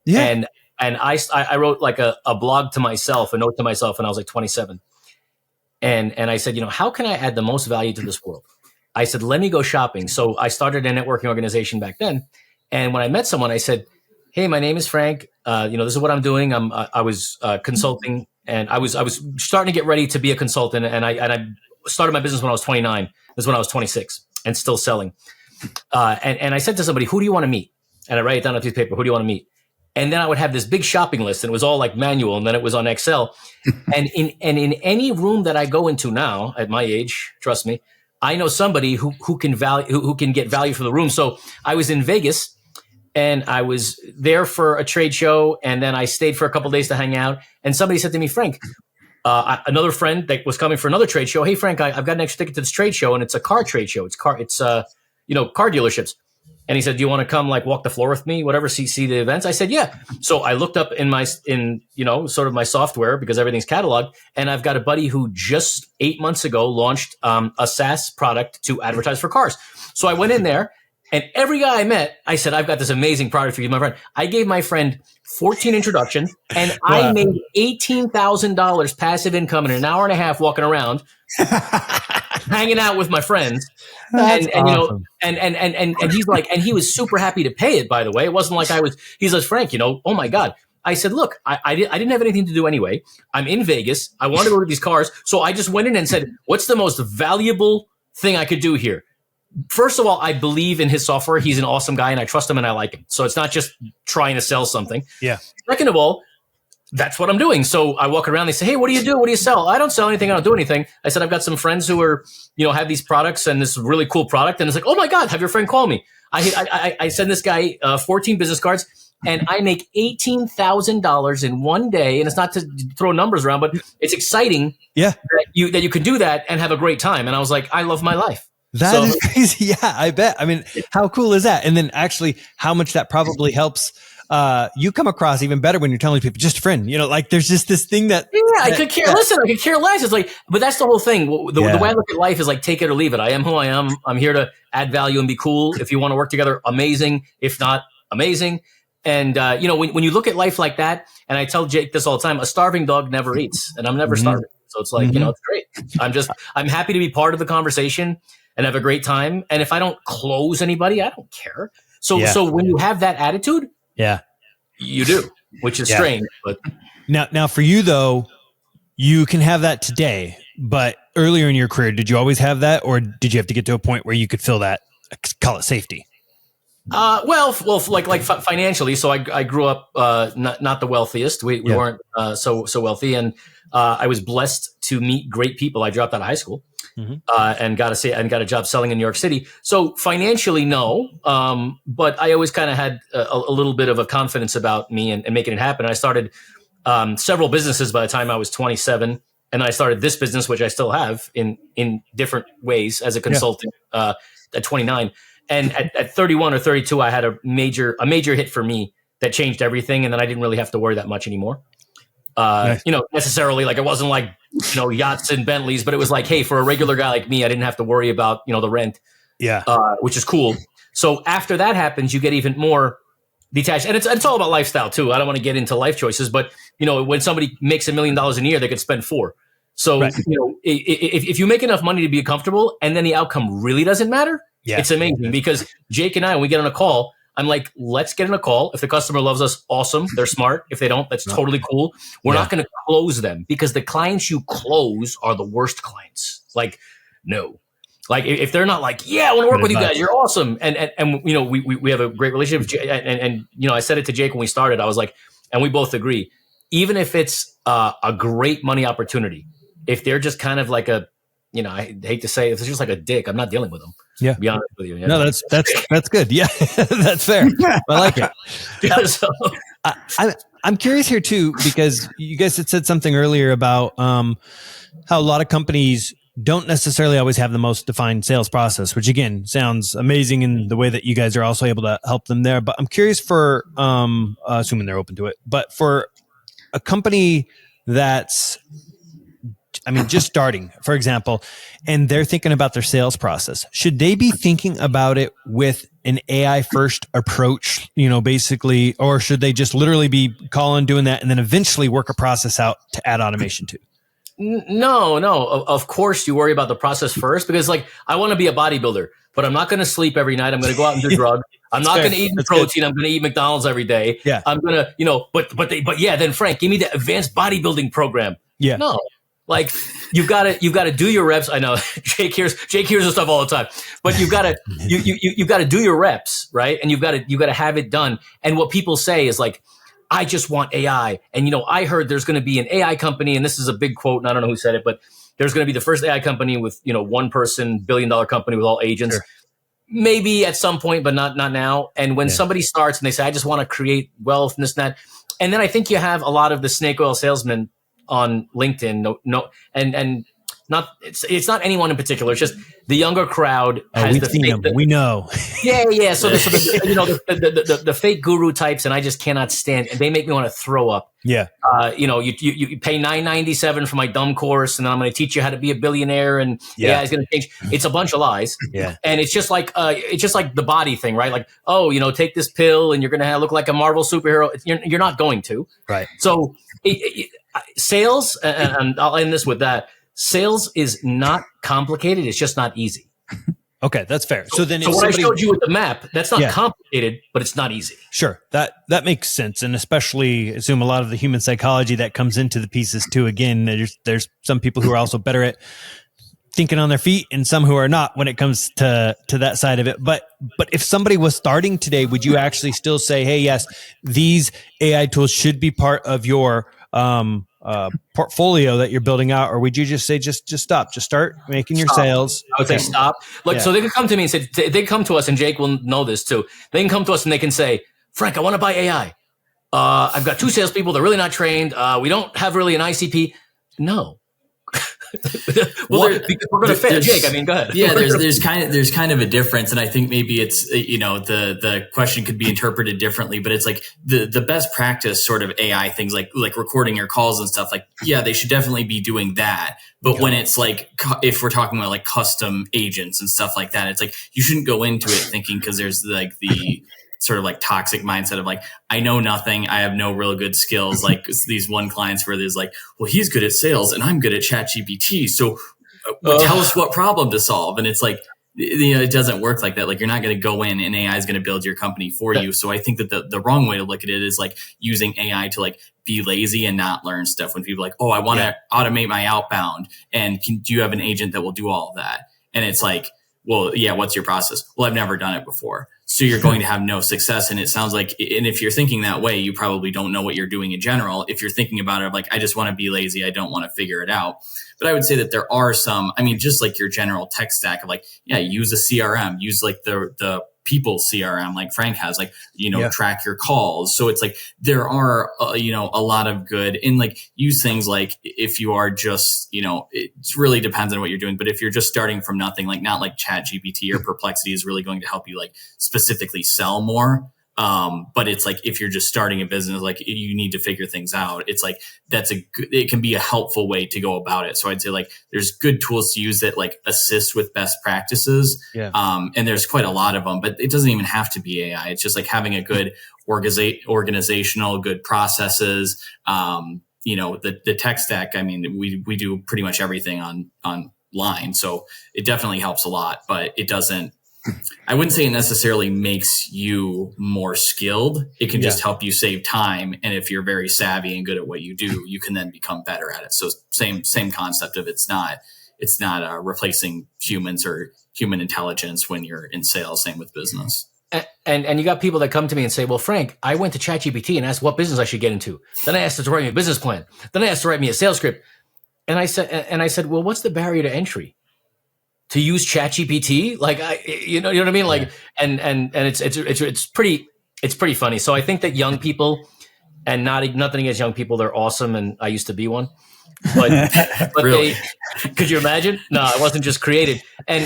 Yeah. And I wrote like a blog to myself, a note to myself when I was like 27. And I said, how can I add the most value to this world? I said, let me go shopping. So I started a networking organization back then. And when I met someone, I said, hey, my name is Frank. This is what I'm doing. I was consulting, and I was starting to get ready to be a consultant. And I started my business when I was 29. This is when I was 26 and still selling. And I said to somebody, who do you want to meet? And I write it down on a piece of paper. Who do you want to meet? And then I would have this big shopping list, and it was all like manual, and then it was on Excel. and in any room that I go into now, at my age, trust me, I know somebody who can get value from the room. So I was in Vegas. And I was there for a trade show, and then I stayed for a couple of days to hang out. And somebody said to me, Frank, another friend that was coming for another trade show. Hey, Frank, I've got an extra ticket to this trade show, and it's a car trade show. It's car dealerships. And he said, do you want to come like walk the floor with me, whatever, see the events? I said, yeah. So I looked up in sort of my software, because everything's cataloged. And I've got a buddy who just 8 months ago launched a SaaS product to advertise for cars. So I went in there. And every guy I met, I said, I've got this amazing product for you, my friend. I gave my friend 14 introductions, and I made $18,000 passive income in an hour and a half walking around, hanging out with my friends. That's awesome. And he's like, and he was super happy to pay it, by the way. It wasn't like he says, Frank, oh my God. I said, look, I didn't have anything to do anyway. I'm in Vegas. I want to go to these cars. So I just went in and said, what's the most valuable thing I could do here? First of all, I believe in his software. He's an awesome guy, and I trust him, and I like him. So it's not just trying to sell something. Yeah. Second of all, that's what I'm doing. So I walk around. They say, hey, what do you do? What do you sell? I don't sell anything. I don't do anything. I said, I've got some friends who are, have these products and this really cool product. And it's like, oh my God, have your friend call me. I send this guy 14 business cards, and I make $18,000 in one day. And it's not to throw numbers around, but it's exciting that you can do that and have a great time. And I was like, I love my life. That is crazy. Yeah, I bet. I mean, how cool is that? And then actually how much that probably helps you come across even better when you're telling people, just a friend, like there's just this thing that. Yeah, I could care. Listen, I could care less. It's like, but that's the whole thing. The way I look at life is like, take it or leave it. I am who I am. I'm here to add value and be cool. If you want to work together, amazing. If not, amazing. And, when you look at life like that, and I tell Jake this all the time, a starving dog never eats, and I'm never starving. So it's like, it's great. I'm happy to be part of the conversation and have a great time. And if I don't close anybody, I don't care. So when you have that attitude, you do, which is strange. But now for you though, you can have that today, but earlier in your career, did you always have that, or did you have to get to a point where you could feel that, call it safety? Well, like financially. So I grew up not the wealthiest. We weren't so wealthy, and I was blessed to meet great people. I dropped out of high school. And got a job selling in New York City. So financially, no. But I always kind of had a little bit of a confidence about me and making it happen. I started several businesses by the time I was 27. And I started this business, which I still have in different ways as a consultant at 29. And at 31 or 32, I had a major hit for me that changed everything. And then I didn't really have to worry that much anymore. Nice. Necessarily, like it wasn't like, yachts and Bentleys, but it was like, hey, for a regular guy like me, I didn't have to worry about, the rent. Yeah. Which is cool. So after that happens, you get even more detached. And it's all about lifestyle too. I don't want to get into life choices, but when somebody makes $1 million a year, they could spend $4 million. So, if you make enough money to be comfortable and then the outcome really doesn't matter, it's amazing. Because Jake and I, when we get on a call, I'm like, let's get in a call. If the customer loves us, awesome. They're smart. If they don't, that's totally cool. We're not going to close them, because the clients you close are the worst clients. Like, no. Like if they're not like, I want to work with you guys. You're awesome. And we have a great relationship. And I said it to Jake when we started. I was like, and we both agree, even if it's a great money opportunity, if they're just kind of like a I hate to say it, it's just like a dick. I'm not dealing with them. Yeah. To be honest with you. No, that's good. Yeah, that's fair. I like it. So, I'm curious here too, because you guys had said something earlier about how a lot of companies don't necessarily always have the most defined sales process, which again sounds amazing in the way that you guys are also able to help them there. But I'm curious for, assuming they're open to it, but for a company that's, just starting, for example, and they're thinking about their sales process, should they be thinking about it with an AI first approach, basically, or should they just literally be calling, doing that, and then eventually work a process out to add automation to? No. Of course, you worry about the process first, because I want to be a bodybuilder, but I'm not going to sleep every night. I'm going to go out and do drugs. I'm not going to eat protein. I'm going to eat McDonald's every day. Yeah. I'm going to, but yeah, then Frank, give me the advanced bodybuilding program. Yeah. No. You've got to do your reps. I know Jake hears the stuff all the time, but you've got to do your reps, right? And you've got to have it done. And what people say is I just want AI. And, I heard there's going to be an AI company, and this is a big quote, and I don't know who said it, but there's going to be the first AI company with, one person, $1 billion company with all agents. Sure. Maybe at some point, but not now. And when somebody starts and they say, I just want to create wealth and this and that. And then I think you have a lot of the snake oil salesmen on LinkedIn. And not, it's not anyone in particular. It's just the younger crowd has we know. Yeah. So the fake guru types, and I just cannot stand, and they make me want to throw up. Yeah. You pay $9.97 for my dumb course, and then I'm going to teach you how to be a billionaire, and AI is going to change. It's a bunch of lies. Yeah. And it's just like the body thing, right? Take this pill and you're going to look like a Marvel superhero. You're not going to. Right. So sales, and I'll end this with that. Sales is not complicated. It's just not easy. Okay, that's fair. So what I showed you with the map, that's not complicated, but it's not easy. Sure, that makes sense, and especially assume a lot of the human psychology that comes into the pieces too. Again, there's some people who are also better at thinking on their feet, and some who are not when it comes to that side of it. But if somebody was starting today, would you actually still say, hey, yes, these AI tools should be part of your portfolio that you're building out, or would you just say just stop, just start making your sales? I would say stop. So they can come to me and say, they come to us, and Jake will know this too. They can come to us and they can say, Frank, I want to buy AI. I've got 2 salespeople. They're really not trained. We don't have really an ICP. No. Because we're going to fail. Jake, go ahead. Yeah, there's kind of a difference, and I think maybe it's the question could be interpreted differently, but it's the best practice sort of AI things like recording your calls and stuff. They should definitely be doing that. But when it's if we're talking about custom agents and stuff like that, it's you shouldn't go into it thinking, because there's the sort of toxic mindset of I know nothing. I have no real good skills. These one clients where there's well, he's good at sales and I'm good at ChatGPT. So tell us what problem to solve. And it's it doesn't work like that. You're not going to go in and AI is going to build your company for you. So I think that the wrong way to look at it is using AI to be lazy and not learn stuff. When people oh, I want to automate my outbound, and do you have an agent that will do all of that? And it's well, yeah, what's your process? Well, I've never done it before. So you're going to have no success. And it sounds and if you're thinking that way, you probably don't know what you're doing in general. If you're thinking about it, I just want to be lazy, I don't want to figure it out. But I would say that there are some, just your general tech stack of use a CRM, use the people CRM like Frank has, track your calls. So it's there are, a lot of good in use things if you are just, it really depends on what you're doing. But if you're just starting from nothing, not ChatGPT or Perplexity is really going to help you specifically sell more. But it's if you're just starting a business, you need to figure things out. It's it can be a helpful way to go about it. So I'd say there's good tools to use that assist with best practices. Yeah. And there's quite a lot of them, but it doesn't even have to be AI. It's just having a good organizational, good processes. The tech stack. We do pretty much everything online. So it definitely helps a lot, but it doesn't, I wouldn't say it necessarily makes you more skilled. It can just help you save time. And if you're very savvy and good at what you do, you can then become better at it. So same concept of it's not replacing humans or human intelligence when you're in sales. Same with business. And you got people that come to me and say, well, Frank, I went to ChatGPT and asked what business I should get into. Then I asked it to write me a business plan. Then I asked to write me a sales script. And I said, well, what's the barrier to entry? to use ChatGPT? Like, you know what I mean? Like, and it's pretty funny. So I think that young people, and nothing against young people, they're awesome, and I used to be one. But Really? could you imagine? No, it wasn't just created. And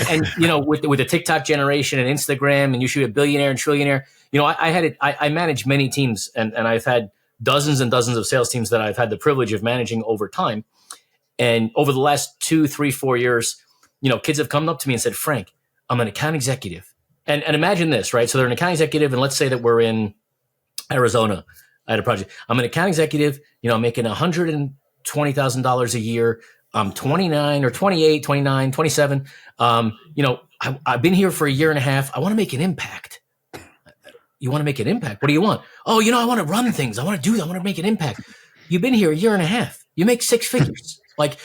with the TikTok generation and Instagram, and you should be a billionaire and trillionaire. I manage many teams, and I've had dozens and dozens of sales teams that I've had the privilege of managing over time. And over the last 2, 3, 4 years, kids have come up to me and said, Frank, I'm an account executive. And imagine this, right? So they're an account executive, and let's say that we're in Arizona. I had a project. I'm an account executive, I'm making $120,000 a year. I'm 29 or 28, 29, 27. I've been here for a year and a half. I want to make an impact. You want to make an impact? What do you want? Oh, I want to run things. I want to make an impact. You've been here a year and a half. You make 6 figures. But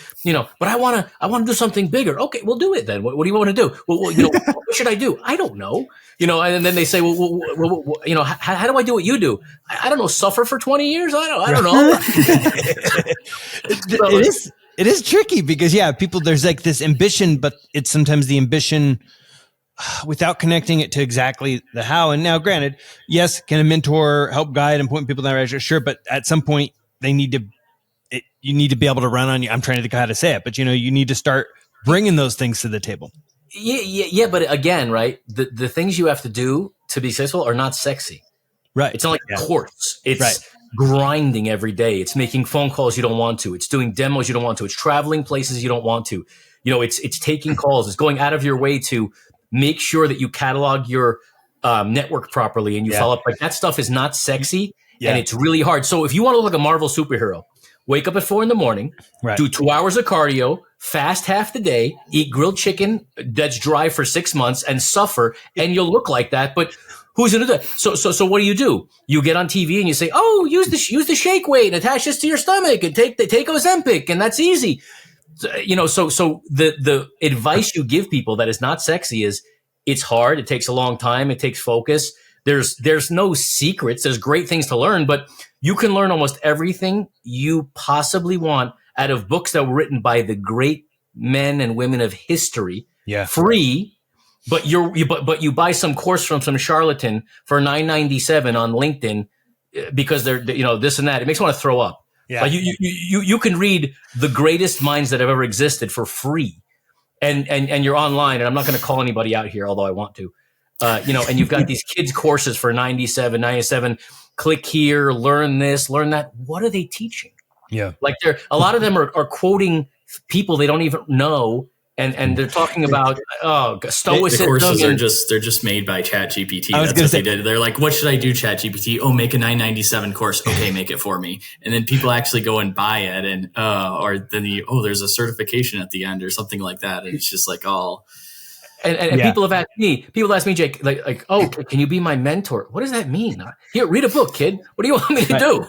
I want to do something bigger. Okay, we'll do it then. What do you want to do? Well, what should I do? I don't know. And then they say, how do I do what you do? I don't know. Suffer for 20 years? I don't know. It is tricky because people, there's like this ambition, but it's sometimes the ambition without connecting it to exactly the how. And now granted, yes, can a mentor help guide and point people in that direction? Sure. But at some point you need to be able to run on you. I'm trying to think of how to say it, but you need to start bringing those things to the table. Yeah. But again, right. The things you have to do to be successful are not sexy. Right. It's not like a course. It's grinding every day. It's making phone calls you don't want to. It's doing demos you don't want to. It's traveling places you don't want to. It's taking calls. It's going out of your way to make sure that you catalog your network properly and you follow up. Like that stuff is not sexy and it's really hard. So if you want to look like a Marvel superhero, wake up at 4 a.m, do 2 hours of cardio, fast half the day, eat grilled chicken that's dry for 6 months and suffer, and you'll look like that. But who's going to do that? So what do? You get on TV and you say, oh, use the shake weight and attach this to your stomach and take Ozempic, and that's easy. So the advice you give people that is not sexy is it's hard. It takes a long time. It takes focus. There's no secrets. There's great things to learn, but you can learn almost everything you possibly want out of books that were written by the great men and women of history. Yeah. Free, but you buy some course from some charlatan for $9.97 on LinkedIn because they're this and that. It makes me want to throw up. Yeah. Like you can read the greatest minds that have ever existed for free, and you're online. And I'm not going to call anybody out here, although I want to. And you've got these kids courses for $97. Click here, learn this, learn that. What are they teaching? Yeah. Like a lot of them are quoting people they don't even know. And they're talking about stoicism. The courses they're just made by ChatGPT. That's what they did. They're like, what should I do, ChatGPT? Oh, make a $9.97 course. Okay, make it for me. And then people actually go and buy it, and there's a certification at the end or something like that. And it's just like all. And people have asked me, Jake, like, oh, can you be my mentor? What does that mean? Here, read a book, kid. What do you want me to do?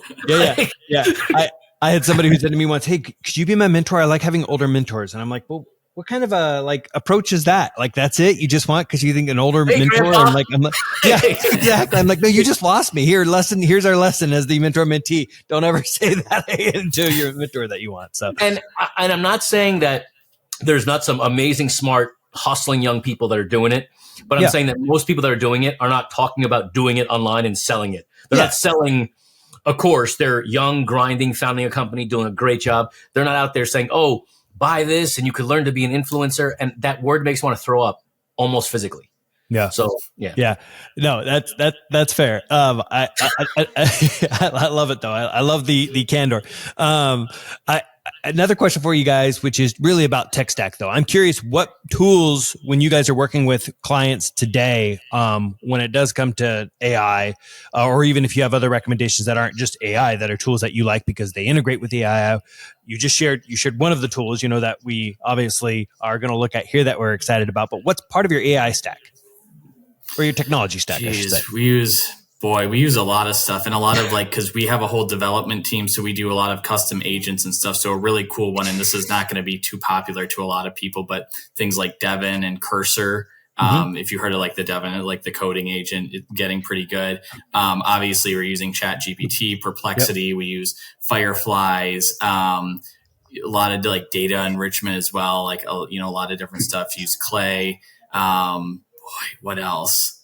Yeah. I had somebody who said to me once, hey, could you be my mentor? I like having older mentors. And I'm like, well, what kind of a approach is that? Like, that's it? You just want because you think an older mentor? I'm like, yeah, exactly. I'm like, no, you just lost me. Here's our lesson as the mentor mentee. Don't ever say that to your mentor that you want. So, and I'm not saying that there's not some amazing, smart, hustling young people that are doing it, but I'm saying that most people that are doing it are not talking about doing it online and selling it. They're not selling a course. They're young, grinding, founding a company, doing a great job. They're not out there saying, oh, buy this and you could learn to be an influencer. And that word makes me want to throw up almost physically. Yeah. So yeah. No, that's fair. I love it though. I love the candor. Another question for you guys, which is really about tech stack though. I'm curious what tools, when you guys are working with clients today, when it does come to AI, or even if you have other recommendations that aren't just AI, that are tools that you like because they integrate with the AI. You shared one of the tools, that we obviously are going to look at here that we're excited about, but what's part of your AI stack or your technology stack? I should say. We use a lot of stuff, and a lot of because we have a whole development team. So we do a lot of custom agents and stuff. So a really cool one, and this is not going to be too popular to a lot of people, but things like Devin and Cursor. If you heard of the Devin, the coding agent, it's getting pretty good. Obviously we're using ChatGPT, Perplexity. Yep. We use Fireflies. a lot of like data enrichment as well. Like, a lot of different stuff. Use Clay. What else?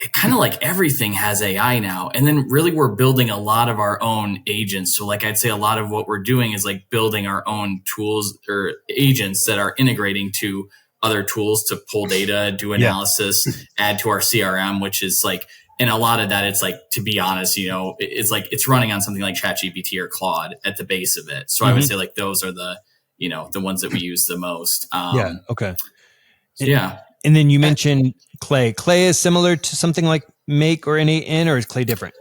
It kind of like everything has AI now. And then really we're building a lot of our own agents. So like I'd say a lot of what we're doing is like building our own tools or agents that are integrating to other tools to pull data, do analysis, add to our CRM, which is like, and a lot of that, it's like, to be honest, it's like, it's running on something like ChatGPT or Claude at the base of it. So I would say like those are the, the ones that we use the most. Okay. So, yeah. And then you mentioned Clay. Clay is similar to something like Make or N8N, or is Clay different?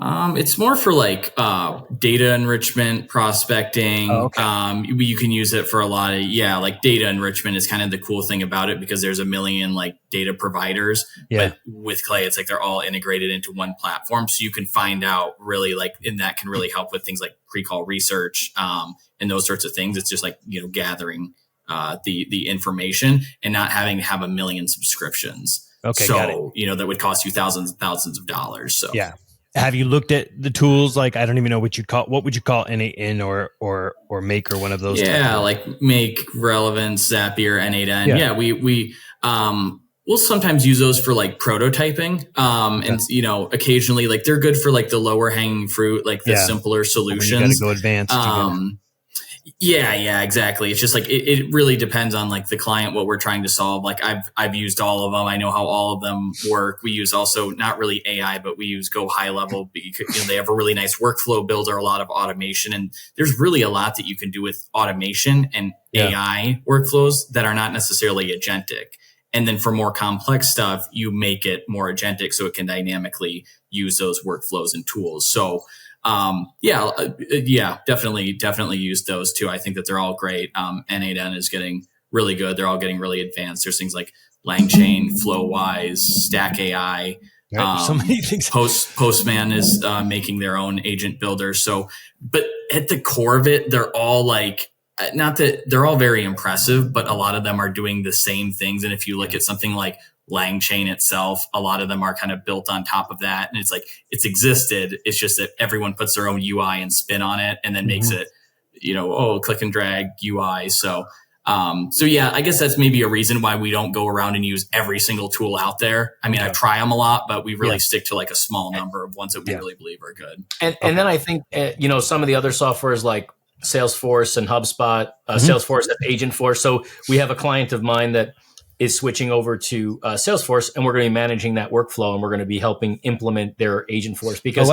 It's more for like data enrichment, prospecting. Oh, okay. You can use it for a lot of, like data enrichment is kind of the cool thing about it because there's a million like data providers. Yeah. But with Clay, it's like they're all integrated into one platform. So you can find out really like, and that can really help with things like pre-call research and those sorts of things. It's just like, gathering the information and not having to have a million subscriptions. Okay, so, got it. That would cost you thousands of dollars. So yeah. Have you looked at the tools? Like, I don't even know what would you call N8N or Make or one of those? Yeah, like Make, Relevance, Zapier, N8N. Yeah, we'll sometimes use those for like prototyping. And occasionally like they're good for like the lower hanging fruit, like the simpler solutions. You got to go advanced. Yeah, exactly. It's just like, it really depends on like the client, what we're trying to solve. Like I've used all of them. I know how all of them work. We use also not really AI, but we use Go High Level because they have a really nice workflow builder, a lot of automation. And there's really a lot that you can do with automation and AI workflows that are not necessarily agentic. And then for more complex stuff, you make it more agentic so it can dynamically use those workflows and tools. So definitely use those too. I think that they're all great. N8N is getting really good. They're all getting really advanced. There's things like LangChain, FlowWise, Stack AI. So many things. Postman is making their own agent builder. So, but at the core of it, they're all like, not that they're all very impressive, but a lot of them are doing the same things. And if you look at something like LangChain itself, a lot of them are kind of built on top of that. And it's like, it's existed. It's just that everyone puts their own UI and spin on it and then makes it, click and drag UI. So I guess that's maybe a reason why we don't go around and use every single tool out there. I mean, I try them a lot, but we really stick to like a small number of ones that we really believe are good. And then I think, some of the other softwares like Salesforce and HubSpot, Salesforce has Agentforce. So we have a client of mine that is switching over to Salesforce, and we're going to be managing that workflow, and we're going to be helping implement their Agentforce because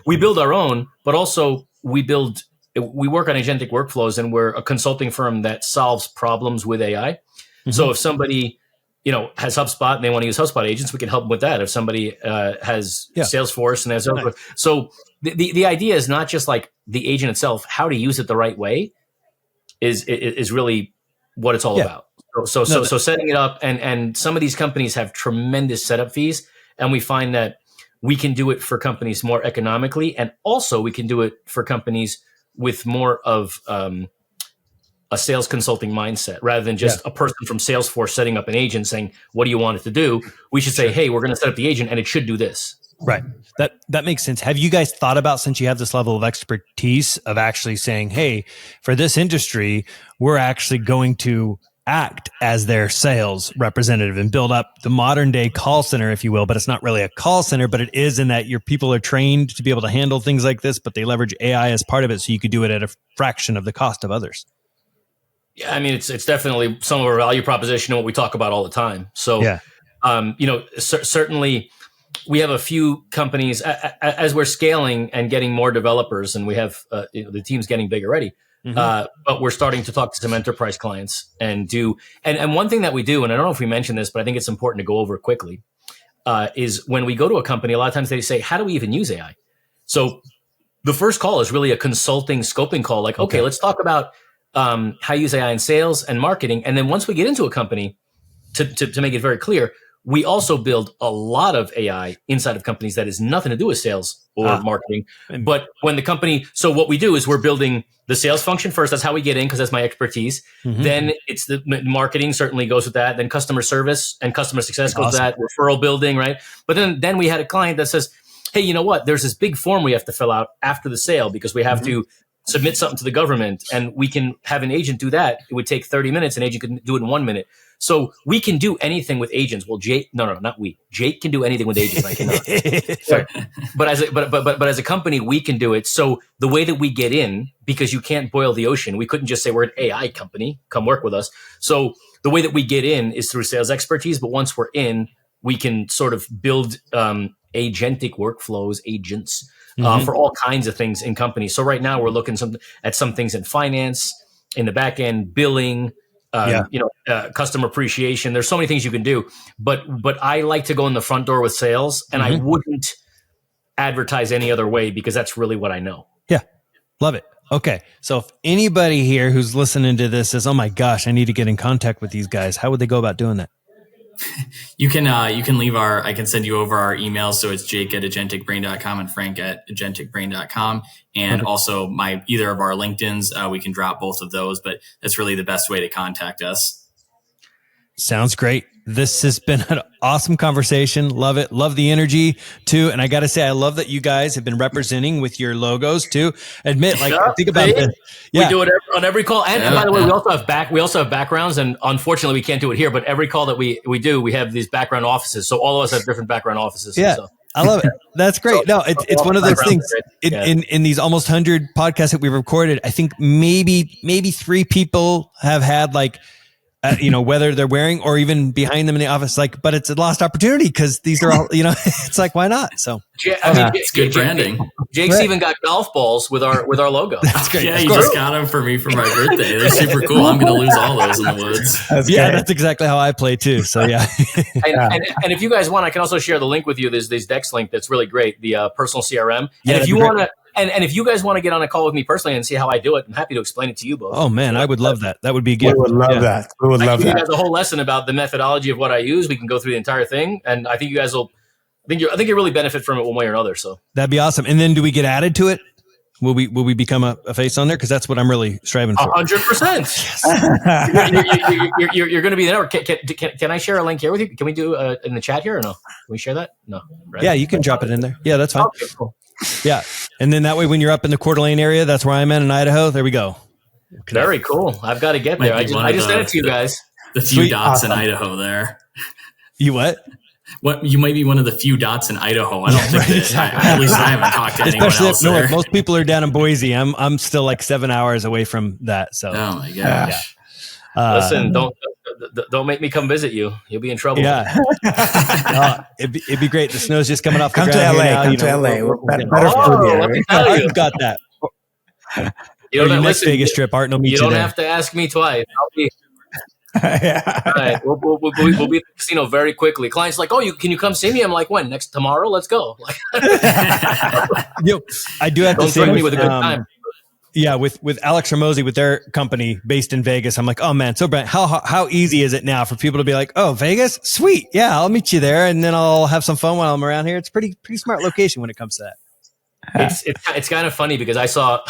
we build our own, but also we work on agentic workflows, and we're a consulting firm that solves problems with AI. Mm-hmm. So if somebody has HubSpot and they want to use HubSpot agents, we can help them with that. If somebody has Salesforce and has Salesforce, so the idea is not just like the agent itself, how to use it the right way is really what it's all about. So setting it up, and some of these companies have tremendous setup fees, and we find that we can do it for companies more economically, and also we can do it for companies with more of a sales consulting mindset rather than just a person from Salesforce setting up an agent saying, "What do you want it to do?" We should say, "Hey, we're going to set up the agent, and it should do this." Right. That makes sense. Have you guys thought about, since you have this level of expertise, of actually saying, "Hey, for this industry, we're actually going to act as their sales representative and build up the modern day call center, if you will," but it's not really a call center, but it is in that your people are trained to be able to handle things like this, but they leverage AI as part of it. So you could do it at a fraction of the cost of others. Yeah. I mean, it's definitely some of our value proposition and what we talk about all the time. So, certainly we have a few companies as we're scaling and getting more developers, and we have the team's getting big already. But we're starting to talk to some enterprise clients and one thing that we do, and I don't know if we mentioned this, but I think it's important to go over quickly, is when we go to a company, a lot of times they say, "How do we even use AI?" So the first call is really a consulting scoping call. Like, okay, let's talk about how you use AI in sales and marketing. And then once we get into a company, to make it very clear, we also build a lot of AI inside of companies that has nothing to do with sales or marketing. But when the company, so what we do is we're building the sales function first. That's how we get in, because that's my expertise. Then it's the marketing certainly goes with that. Then customer service and customer success goes with that. Referral building, right? But then we had a client that says, "Hey, you know what? There's this big form we have to fill out after the sale because we have to submit something to the government, and we can have an agent do that. It would take 30 minutes. An agent can do it in 1 minute. So we can do anything with agents. Well, Jake, no, not we. Jake can do anything with agents. I cannot. Sorry. But as a company, we can do it. So the way that we get in, because you can't boil the ocean, we couldn't just say we're an AI company, come work with us. So the way that we get in is through sales expertise. But once we're in, we can sort of build agentic workflows, agents for all kinds of things in companies. So right now we're looking at some things in finance, in the back end, billing, customer appreciation. There's so many things you can do, but I like to go in the front door with sales, and I wouldn't advertise any other way because that's really what I know. Yeah. Love it. Okay. So if anybody here who's listening to this says, oh my gosh, I need to get in contact with these guys, how would they go about doing that? You can leave I can send you over our emails. So it's jake@agenticbrain.com and frank@agenticbrain.com. And also either of our LinkedIns, we can drop both of those, but that's really the best way to contact us. Sounds great. This has been an awesome conversation. Love it. Love the energy too. And I got to say, I love that you guys have been representing with your logos too. Think about this. Yeah. We do it on every call. And by the way, we also have backgrounds, and unfortunately we can't do it here, but every call that we do, we have these background offices. So all of us have different background offices. Yeah. So. I love it. That's great. It's one of those things in these almost 100 podcasts that we've recorded. I think maybe 3 people have had whether they're wearing or even behind them in the office, but it's a lost opportunity because these are all, it's like, why not? So it's good branding. Jake's even got golf balls with our logo. That's great. Yeah, he just got them for me for my birthday. They're super cool. I'm going to lose all those in the woods. That's exactly how I play too. So yeah. and if you guys want, I can also share the link with you. There's this Dex link that's really great. The personal CRM. And if you want to, and if you guys want to get on a call with me personally and see how I do it, I'm happy to explain it to you both. Oh man, I would love that. That would be good. We would love that. We would love that. I can give you guys a whole lesson about the methodology of what I use. We can go through the entire thing, and I think you guys will. I think you really benefit from it one way or another. So that'd be awesome. And then, do we get added to it? Will we become a face on there? Because that's what I'm really striving for. 100%. You're going to be there. Can I share a link here with you? Can we do in the chat here or no? Can we share that? No. Right? Yeah, you can drop it in there. Yeah, that's fine. Okay, cool. Yeah. And then that way, when you're up in the Coeur d'Alene area, that's where I'm at in Idaho. There we go. Very cool. I've got to get there. I just sent it to you guys. The few dots in Idaho there. You what? What, you might be one of the few dots in Idaho. I don't think at least I haven't talked to anyone else there. Most people are down in Boise. I'm still 7 hours away from that. So. Oh my gosh. Listen, don't make me come visit you. You'll be in trouble. Yeah. It'd be great. The snow's just coming off the ground. Come to LA. Better food here. Let me tell you. I've got that. Your next Vegas trip, Art. No, you don't have to ask me twice. I'll be. Yeah. All right. We'll be at the casino very quickly. Clients like, can you come see me? I'm like, when? Tomorrow? Let's go. I do have to say, me with a good time. Yeah, with Alex Ramosi, with their company based in Vegas, I'm like, oh man, so Brent, how easy is it now for people to be like, oh, Vegas, sweet, yeah, I'll meet you there, and then I'll have some fun while I'm around here. It's pretty smart location when it comes to that. It's kind of funny because I saw,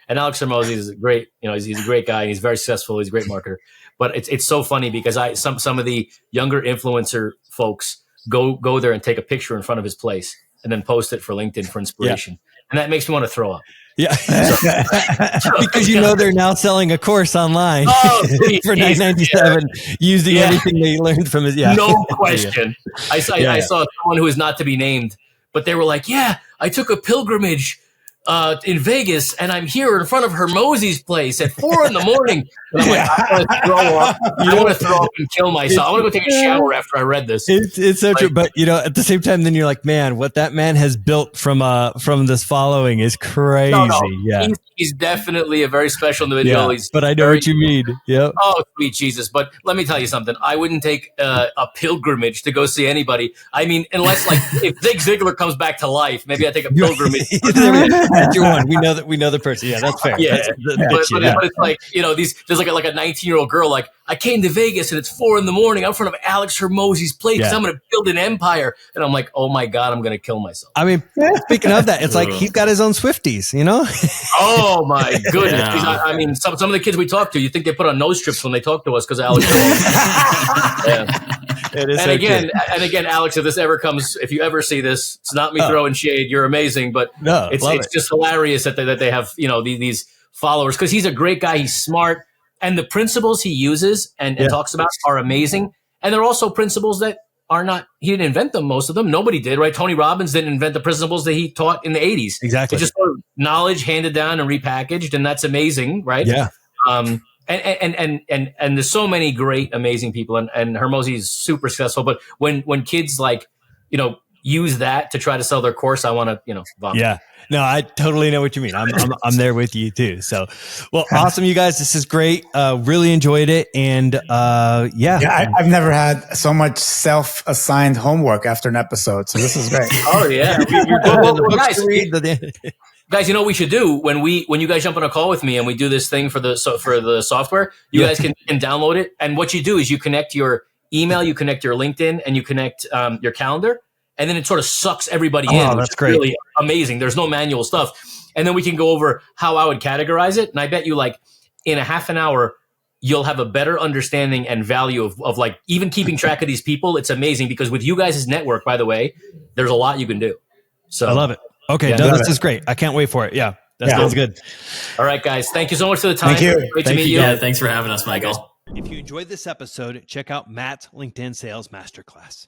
and Alex Ramosi is great, he's a great guy and he's very successful. He's a great marketer, but it's so funny because some of the younger influencer folks go there and take a picture in front of his place and then post it for LinkedIn for inspiration, and that makes me want to throw up. Yeah, because they're now selling a course online for $9.97 using everything they learned from his. Yeah, no question. I saw someone who is not to be named, but they were like, "Yeah, I took a pilgrimage in Vegas, and I'm here in front of Hermosi's place at 4 a.m. And I'm like, I want to throw up. I want to throw up and kill myself. I want to go take a shower after I read this. It's so true, but at the same time, then you're like, man, what that man has built from this following is crazy. No. Yeah, he's definitely a very special individual. Yeah, but I know what you mean. Yeah. Oh, sweet Jesus! But let me tell you something. I wouldn't take a pilgrimage to go see anybody. I mean, unless if Zig Ziglar comes back to life, maybe I take a pilgrimage. That's your one. We know the person. Yeah, that's fair. Yeah, but it's like there's like a 19-year-old girl like, I came to Vegas and it's 4 a.m. I'm in front of Alex Hermosi's place. I'm going to build an empire, and I'm like, oh my God, I'm going to kill myself. I mean, speaking of that, it's like he's got his own Swifties, Oh my goodness! Yeah. I mean, some of the kids we talk to, you think they put on nose strips when they talk to us because Alex. And again, Alex, if this ever comes, if you ever see this, it's not me throwing shade. You're amazing, but it's just hilarious that they have these followers because he's a great guy. He's smart. And the principles he uses and talks about are amazing. And they're also principles that are not, he didn't invent them, most of them. Nobody did, right? Tony Robbins didn't invent the principles that he taught in the 80s. Exactly. It's just sort of knowledge handed down and repackaged, and that's amazing, right? Yeah. And there's so many great, amazing people, and Hermosi is super successful. But when kids use that to try to sell their course, I want to, vomit. Yeah. No, I totally know what you mean. I'm there with you too. So, well, awesome, you guys. This is great. Really enjoyed it. And I've never had so much self-assigned homework after an episode. So this is great. Oh yeah. Guys, you know what we should do when you guys jump on a call with me and we do this thing for the software, you guys can download it. And what you do is you connect your email, you connect your LinkedIn, and you connect your calendar. And then it sort of sucks everybody in. Oh, that's great. Really amazing. There's no manual stuff. And then we can go over how I would categorize it. And I bet you in a half an hour, you'll have a better understanding and value of even keeping track of these people. It's amazing because with you guys' network, by the way, there's a lot you can do. So I love it. Okay. This is great. I can't wait for it. Yeah. That sounds good. All right, guys. Thank you so much for the time. Thank you. Great to meet you. Yeah, thanks for having us, Michael. If you enjoyed this episode, check out Matt's LinkedIn Sales Masterclass.